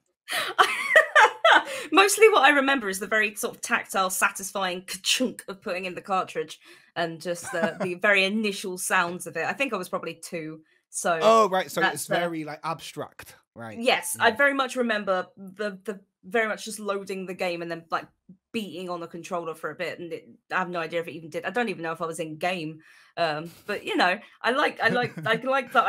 Mostly what I remember is the very sort of tactile, satisfying chunk of putting in the cartridge and just the very initial sounds of it. I think I was probably 2. So Oh, right. So that's it's very like abstract, right? yes, I Yeah. very much remember the very much just loading the game and then like beating on the controller for a bit, and I have no idea if it even did. I don't even know if I was in game, but you know, I like that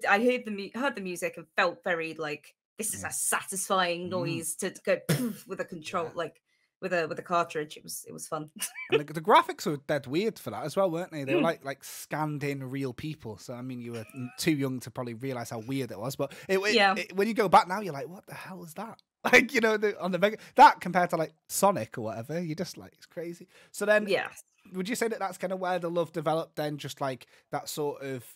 I heard the music and felt very like this is Yeah. a satisfying Mm. noise to go poof with a control Yeah. like with a cartridge. It was fun. And the graphics were dead weird for that as well, weren't they? They were Mm. like scanned in real people. So I mean, you were too young to probably realize how weird it was. But Yeah. when you go back now, you're like, what the hell is that? Like, you know, on the Mega, that compared to like Sonic or whatever, you're just like, it's crazy. So then, Yeah. would you say that that's kind of where the love developed then? Just like that sort of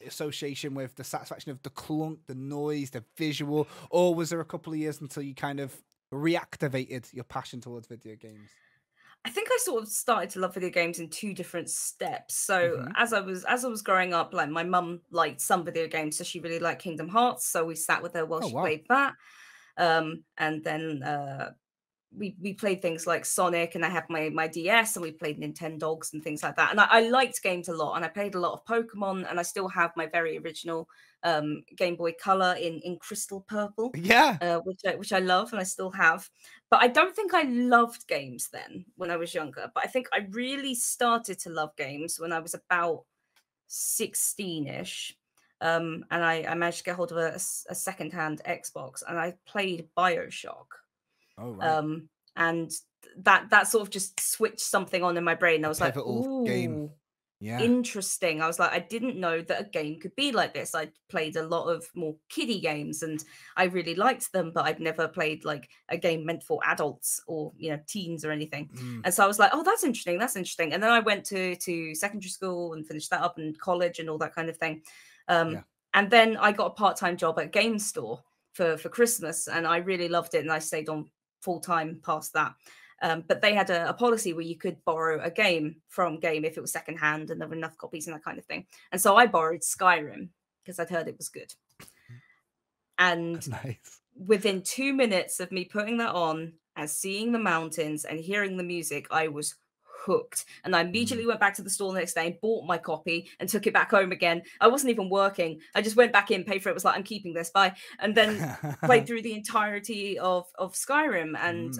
association with the satisfaction of the clunk, the noise, the visual, or was there a couple of years until you kind of reactivated your passion towards video games? I think I sort of started to love video games in 2 different steps. So Mhm. as I was growing up, like my mum liked some video games, so she really liked Kingdom Hearts. So we sat with her while Oh, she wow. played that. And then we played things like Sonic, and I had my DS, and we played Nintendogs and things like that. And I liked games a lot, and I played a lot of Pokemon, and I still have my very original Game Boy Color in crystal purple, Yeah. which I love and I still have. But I don't think I loved games then when I was younger. But I think I really started to love games when I was about 16-ish. And I managed to get hold of a secondhand Xbox, and I played Bioshock. Oh, right. And that sort of just switched something on in my brain. I was like, Pivotal game. ooh, Yeah. interesting. I was like, I didn't know that a game could be like this. I played a lot of more kiddie games and I really liked them, but I'd never played like a game meant for adults or, you know, teens or anything. Mm. And so I was like, oh, that's interesting. That's interesting. And then I went to secondary school and finished that up, and college and all that kind of thing. Yeah. And then I got a part-time job at a game store for Christmas, and I really loved it. And I stayed on full-time past that. But they had a policy where you could borrow a game from Game if it was secondhand and there were enough copies and that kind of thing. And so I borrowed Skyrim because I'd heard it was good. And That's nice. within 2 minutes of me putting that on and seeing the mountains and hearing the music, I was hooked. And I immediately went back to the store the next day and bought my copy and took it back home again. I wasn't even working. I just went back in, paid for it, was like, I'm keeping this, bye. And then played through the entirety of Skyrim. And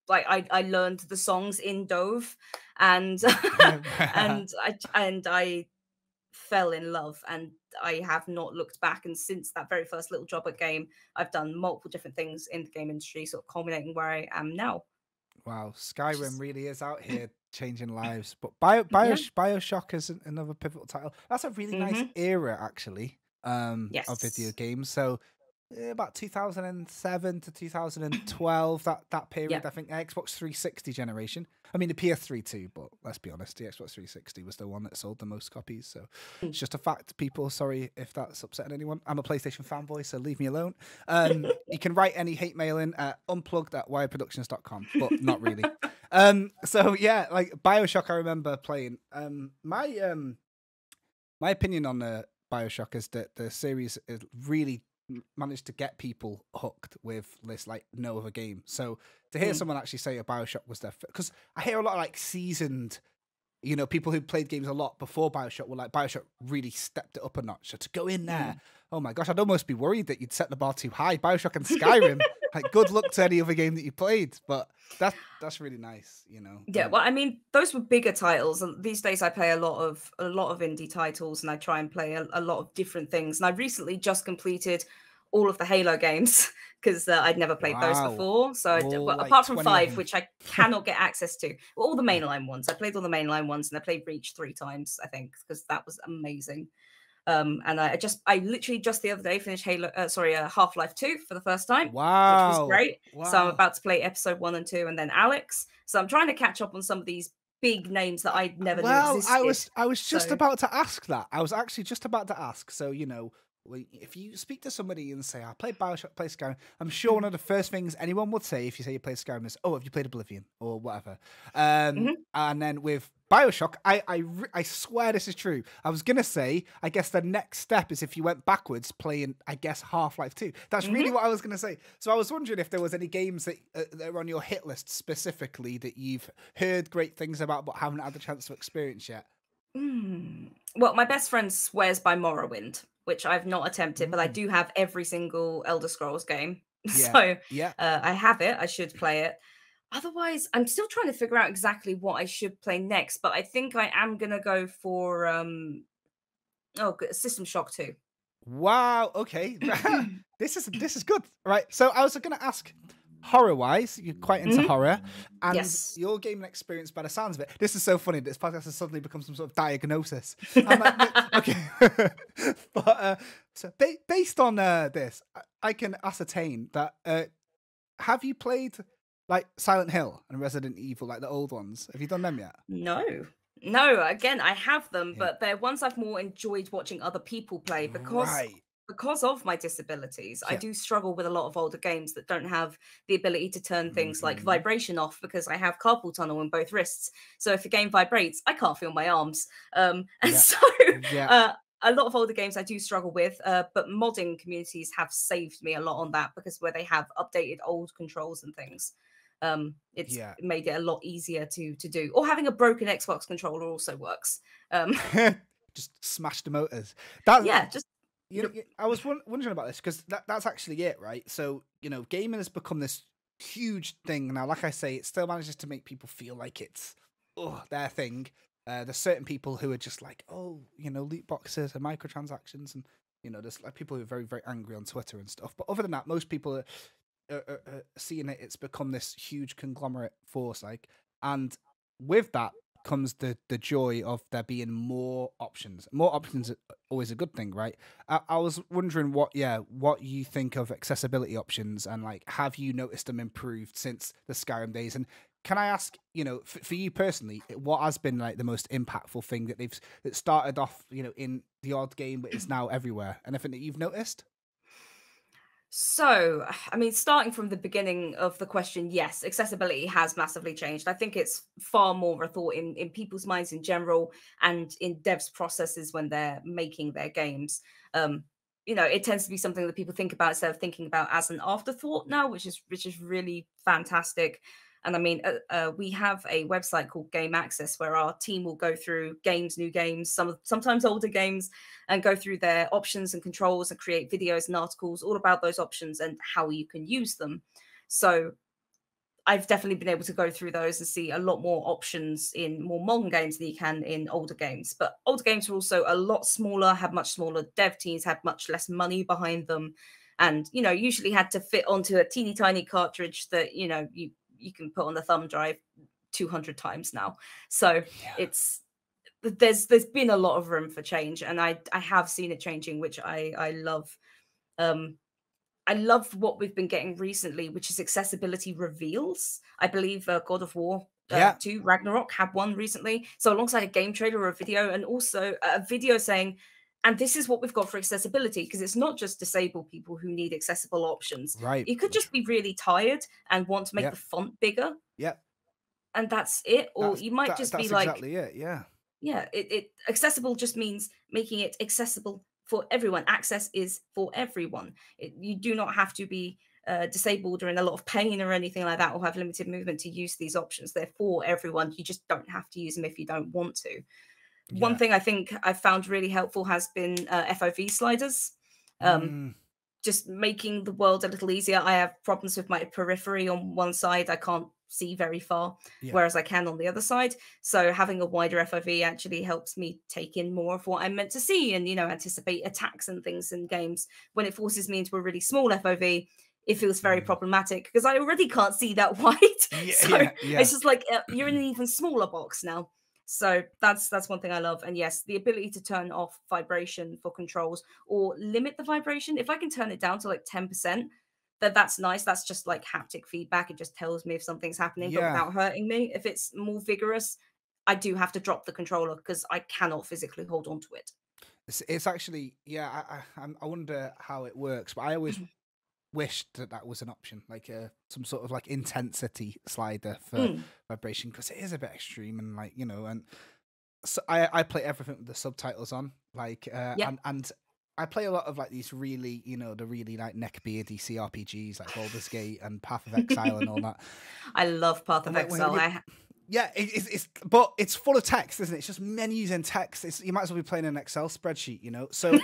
like I learned the songs in Dove, and and I fell in love, and I have not looked back. And since that very first little job at Game, I've done multiple different things in the game industry, sort of culminating where I am now. Wow, Skyrim really is out here changing lives. But Yeah. Bioshock is another pivotal title. That's a really nice era, actually, of video Yes. games. So about 2007 to 2012, that period, Yeah. I think Xbox 360 generation. I mean, the PS3 too, but let's be honest, the Xbox 360 was the one that sold the most copies. So it's just a fact, people. Sorry if that's upsetting anyone. I'm a PlayStation fanboy, so leave me alone. You can write any hate mail in at unplugged@wireproductions.com, but not really. So yeah, like Bioshock, I remember playing. My opinion on the Bioshock is that the series is really managed to get people hooked with this like no other game. So to hear someone actually say a Bioshock was their, because I hear a lot of like seasoned, you know, people who played games a lot before Bioshock were like, Bioshock really stepped it up a notch. So to go in there, oh my gosh, I'd almost be worried that you'd set the bar too high. Bioshock and Skyrim, like good luck to any other game that you played. But that's really nice, you know. Yeah, well, I mean, those were bigger titles. And these days, I play a lot of indie titles, and I try and play a lot of different things. And I recently just completed all of the Halo games because I'd never played those Wow. before. So All, well, like, apart from 20 of 5, them. which I cannot get access to, all the mainline ones. I played all the mainline ones, and I played Reach 3 times, I think, because that was amazing. And I literally just the other day finished Half-Life 2 for the first time, which Wow. was great. So I'm Wow. about to play episode 1 and 2, and then Alex. So I'm trying to catch up on some of these big names that I never knew existed. I was just So- about to ask that. I was actually just about to ask. So, you know, if you speak to somebody and say, I played Bioshock, play Skyrim, I'm sure one of the first things anyone would say if you say you played Skyrim is, oh, have you played Oblivion or whatever? And then with Bioshock, I swear this is true. I was going to say, I guess the next step is if you went backwards playing, I guess, Half-Life 2. That's really what I was going to say. So I was wondering if there was any games that are on your hit list specifically that you've heard great things about but haven't had the chance to experience yet. Well, my best friend swears by Morrowind, which I've not attempted, but I do have every single Elder Scrolls game. Yeah, So yeah. I have it. I should play it. Otherwise, I'm still trying to figure out exactly what I should play next, but I think I am going to go for System Shock 2. Wow. Okay. This is good. Right. So I was going to ask, horror-wise, you're quite into horror, and Yes. your gaming experience, by the sounds of it, this is so funny. This podcast has suddenly become some sort of diagnosis. I'm like, no, okay. But so based on this, I can ascertain that. Have you played like Silent Hill and Resident Evil, like the old ones? Have you done them yet? No. Again, I have them, but they're ones I've more enjoyed watching other people play because of my disabilities. I do struggle with a lot of older games that don't have the ability to turn things like vibration off because I have carpal tunnel in both wrists. So if a game vibrates, I can't feel my arms. A lot of older games I do struggle with, but modding communities have saved me a lot on that because where they have updated old controls and things, it's made it a lot easier to do. Or having a broken Xbox controller also works. Just smash the motors. I was wondering about this because that's actually it, right? So, you know, gaming has become this huge thing now. Like I say, it still manages to make people feel like it's their thing. There's certain people who are just like, oh, you know, loot boxes and microtransactions, and you know, there's like people who are very, very angry on Twitter and stuff. But other than that, most people are seeing it. It's become this huge conglomerate force, like, and with that comes the joy of there being more options. More options are always a good thing, right? I was wondering what you think of accessibility options, and like, have you noticed them improved since the Skyrim days? And can I ask, you know, for you personally, what has been like the most impactful thing that started off, you know, in the odd game but is now everywhere? Anything that you've noticed? So, I mean, starting from the beginning of the question, yes, accessibility has massively changed. I think it's far more a thought in people's minds in general and in devs' processes when they're making their games. You know, it tends to be something that people think about instead of thinking about as an afterthought now, which is really fantastic. And I mean, we have a website called Game Access where our team will go through new games, sometimes older games, and go through their options and controls and create videos and articles all about those options and how you can use them. So I've definitely been able to go through those and see a lot more options in more modern games than you can in older games. But older games are also a lot smaller, had much smaller dev teams, had much less money behind them, and, you know, usually had to fit onto a teeny tiny cartridge that, you know, you can put on the thumb drive 200 times now. So there's been a lot of room for change, and I have seen it changing, which I love. I love what we've been getting recently, which is accessibility reveals. I believe God of War 2 Ragnarok had one recently. So alongside a game trailer or a video, and also a video saying, and this is what we've got for accessibility, because it's not just disabled people who need accessible options. Right. You could just be really tired and want to make the font bigger. Yeah. And that's it. Or you might just be like... That's exactly it, yeah. Yeah, it accessible just means making it accessible for everyone. Access is for everyone. You do not have to be disabled or in a lot of pain or anything like that, or have limited movement to use these options. They're for everyone. You just don't have to use them if you don't want to. Yeah. One thing I think I've found really helpful has been FOV sliders. Just making the world a little easier. I have problems with my periphery on one side. I can't see very far, whereas I can on the other side. So having a wider FOV actually helps me take in more of what I'm meant to see and, you know, anticipate attacks and things in games. When it forces me into a really small FOV, it feels very problematic because I already can't see that wide. It's just like you're in an even smaller box now. So that's one thing I love. And yes, the ability to turn off vibration for controls or limit the vibration. If I can turn it down to like 10%, that's nice. That's just like haptic feedback. It just tells me if something's happening, but Yeah. without hurting me. If it's more vigorous, I do have to drop the controller because I cannot physically hold on to it. It's actually, yeah, I wonder how it works, but I always wished that was an option, like some sort of like intensity slider for vibration, because it is a bit extreme, and like, you know, and so I play everything with the subtitles on, like and I play a lot of like these really, you know, the really like neckbeardy CRPGs like Baldur's Gate and Path of Exile and all that. I love Path of And, like, Exile. Yeah, but it's full of text, isn't it? It's just menus and text. You might as well be playing an Excel spreadsheet, you know? So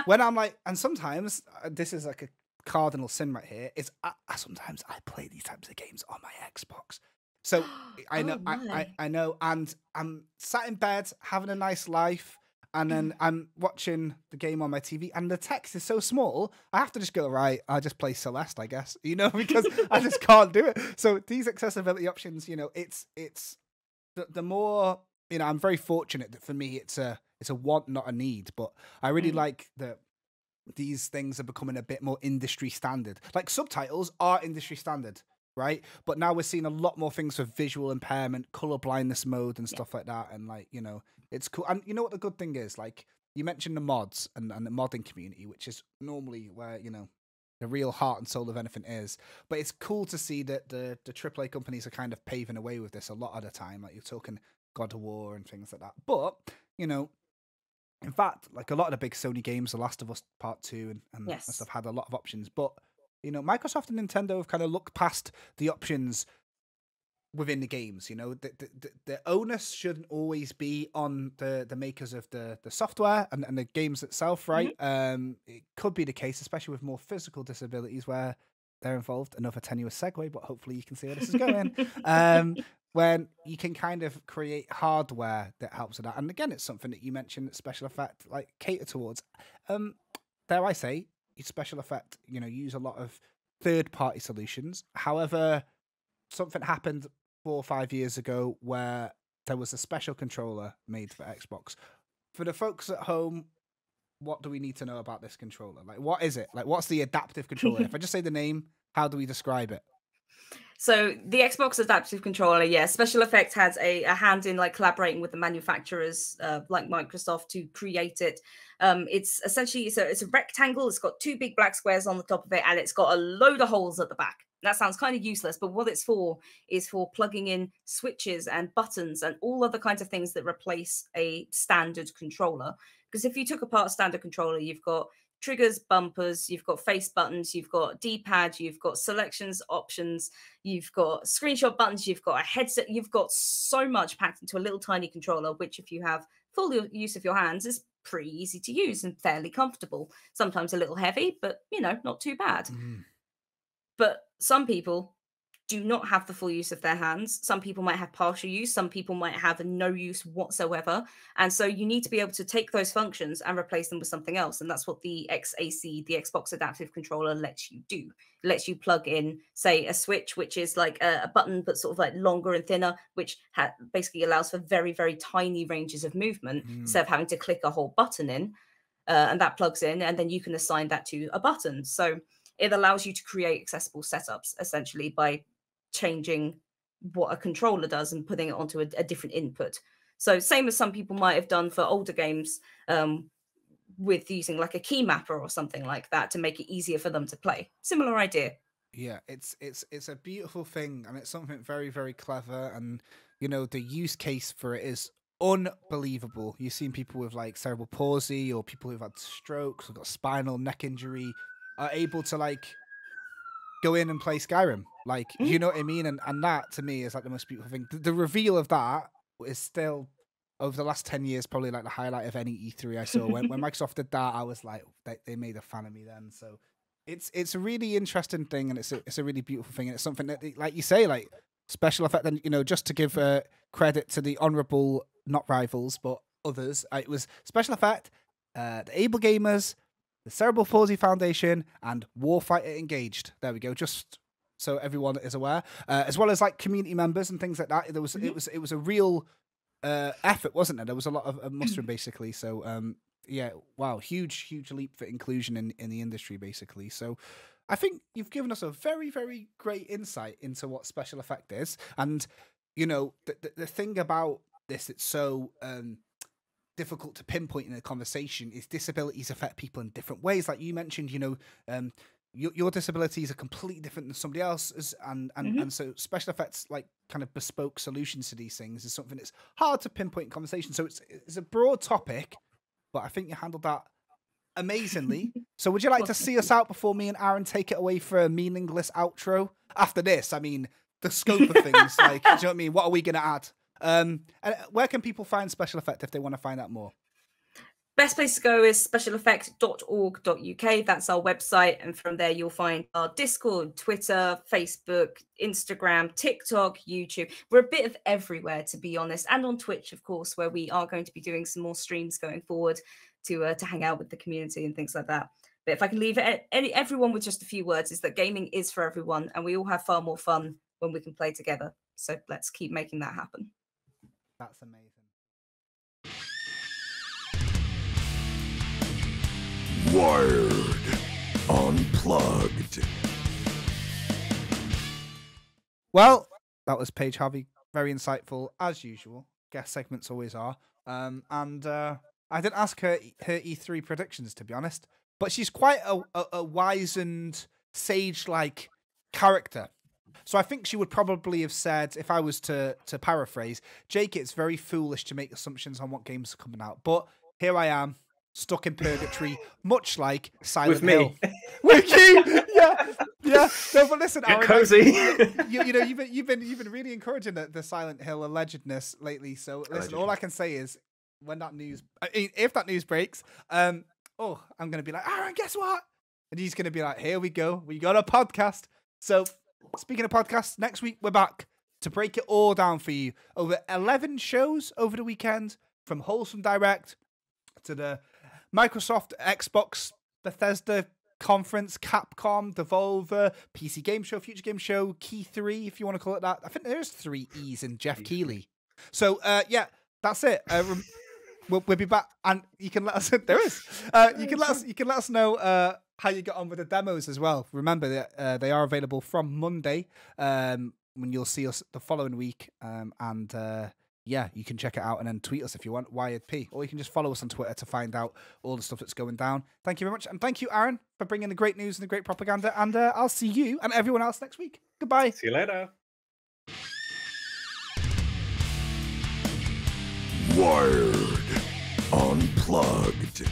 when I'm like, and sometimes, this is like a cardinal sin right here, is sometimes I play these types of games on my Xbox. So I know, I know, and I'm sat in bed having a nice life, and then I'm watching the game on my TV, and the text is so small, I have to just go, right, I'll just play Celeste, I guess, you know, because I just can't do it. So these accessibility options, you know, it's the more, you know, I'm very fortunate that for me it's a want, not a need, but I really like that these things are becoming a bit more industry standard. Like subtitles are industry standard, right? But now we're seeing a lot more things for visual impairment, color blindness mode and stuff like that, and like, you know, it's cool. And you know what the good thing is, like you mentioned the mods and the modding community, which is normally where, you know, the real heart and soul of anything is. But it's cool to see that the AAA companies are kind of paving away with this a lot of the time. Like you're talking God of War and things like that. But, you know, in fact, like a lot of the big Sony games, The Last of Us Part 2 and stuff had a lot of options. But, you know, Microsoft and Nintendo have kind of looked past the options within the games. You know, the onus shouldn't always be on the makers of the software and the games itself, right? It could be the case, especially with more physical disabilities where they're involved. Another tenuous segue, but hopefully you can see where this is going. When you can kind of create hardware that helps with that. And again, it's something that you mentioned that special effect like cater towards. Dare I say, special effect, you know, use a lot of third-party solutions. However, something happened 4 or 5 years ago where there was a special controller made for Xbox. For the folks at home, what do we need to know about this controller? Like, what is it? Like, what's the adaptive controller? If I just say the name, how do we describe it? So the Xbox adaptive controller, Special Effects has a hand in like collaborating with the manufacturers like Microsoft to create it. It's essentially, it's a rectangle. It's got 2 big black squares on the top of it, and it's got a load of holes at the back. That sounds kind of useless, but what it's for is for plugging in switches and buttons and all other kinds of things that replace a standard controller. Because if you took apart a standard controller, you've got triggers, bumpers, you've got face buttons, you've got D-pad, you've got selections, options, you've got screenshot buttons, you've got a headset, you've got so much packed into a little tiny controller, which if you have full use of your hands is pretty easy to use and fairly comfortable. Sometimes a little heavy, but, you know, not too bad. But some people do not have the full use of their hands. Some people might have partial use. Some people might have no use whatsoever. And so you need to be able to take those functions and replace them with something else. And that's what the XAC, the Xbox Adaptive Controller, lets you do. It lets you plug in, say, a switch, which is like a button, but sort of like longer and thinner, which basically allows for very, very tiny ranges of movement instead of having to click a whole button in. And that plugs in, and then you can assign that to a button. So it allows you to create accessible setups, essentially, by changing what a controller does and putting it onto a different input. So same as some people might have done for older games with using like a key mapper or something like that to make it easier for them to play. Similar idea. Yeah, it's a beautiful thing, and it's something very, very clever, and you know, the use case for it is unbelievable. You've seen people with like cerebral palsy or people who've had strokes or got spinal neck injury are able to like go in and play Skyrim. Like, you know what I mean? And that to me is like the most beautiful thing. The reveal of that is still over the last 10 years probably like the highlight of any E3 I saw. When Microsoft did that, I was like, they made a fan of me then. So it's a really interesting thing, and it's a really beautiful thing, and it's something that, like you say, like special effect. And you know, just to give credit to the honourable, not rivals, but others, it was special effect, the Able Gamers, the Cerebral Palsy Foundation, and Warfighter Engaged. There we go. Just so everyone is aware, as well as like community members and things like that. There was it was a real effort, wasn't there? There was a lot of mustering, basically. So, yeah, wow, huge leap for inclusion in the industry, basically. So, I think you've given us a very, very great insight into what special effect is. And, you know, the thing about this that's so difficult to pinpoint in a conversation is disabilities affect people in different ways. Like you mentioned, you know, your disabilities are completely different than somebody else's, and so special effects, like kind of bespoke solutions to these things, is something that's hard to pinpoint in conversation. So it's a broad topic, but I think you handled that amazingly. So would you like to see us out before me and Aaron take it away for a meaningless outro? After this, I mean, the scope of things, like, do you know what I mean? What are we going to add? And where can people find Special Effect if they want to find out more? Best place to go is specialeffect.org.uk. That's our website. And from there, you'll find our Discord, Twitter, Facebook, Instagram, TikTok, YouTube. We're a bit of everywhere, to be honest. And on Twitch, of course, where we are going to be doing some more streams going forward to hang out with the community and things like that. But if I can leave everyone with just a few words, is that gaming is for everyone. And we all have far more fun when we can play together. So let's keep making that happen. That's amazing. Wired. Unplugged. Well, that was Paige Harvey. Very insightful, as usual. Guest segments always are. And I didn't ask her E3 predictions, to be honest. But she's quite a wizened, sage-like character. So I think she would probably have said, if I was to paraphrase, Jake, it's very foolish to make assumptions on what games are coming out. But here I am, stuck in purgatory, much like Silent Hill. With you, yeah. No, but listen, get Aaron, cozy. you know, you've been really encouraging the Silent Hill allegedness lately. So listen, all I can say is, when that news, if that news breaks, I'm gonna be like, Aaron, guess what? And he's gonna be like, here we go, we got a podcast. So speaking of podcasts, next week we're back to break it all down for you. Over 11 shows over the weekend, from Wholesome Direct to the Microsoft, Xbox, Bethesda conference, Capcom, Devolver, PC Game Show, Future Game Show, Key 3, if you want to call it that. I think there's 3 E's in Jeff Keighley. So, yeah, that's it. We'll be back, and you can let us. There is. You can let us know how you get on with the demos as well. Remember that they are available from Monday, when you'll see us the following week. Yeah, you can check it out and then tweet us if you want, WiredP, or you can just follow us on Twitter to find out all the stuff that's going down. Thank you very much, and thank you, Aaron, for bringing the great news and the great propaganda. And I'll see you and everyone else next week. Goodbye. See you later. Wired. Unplugged.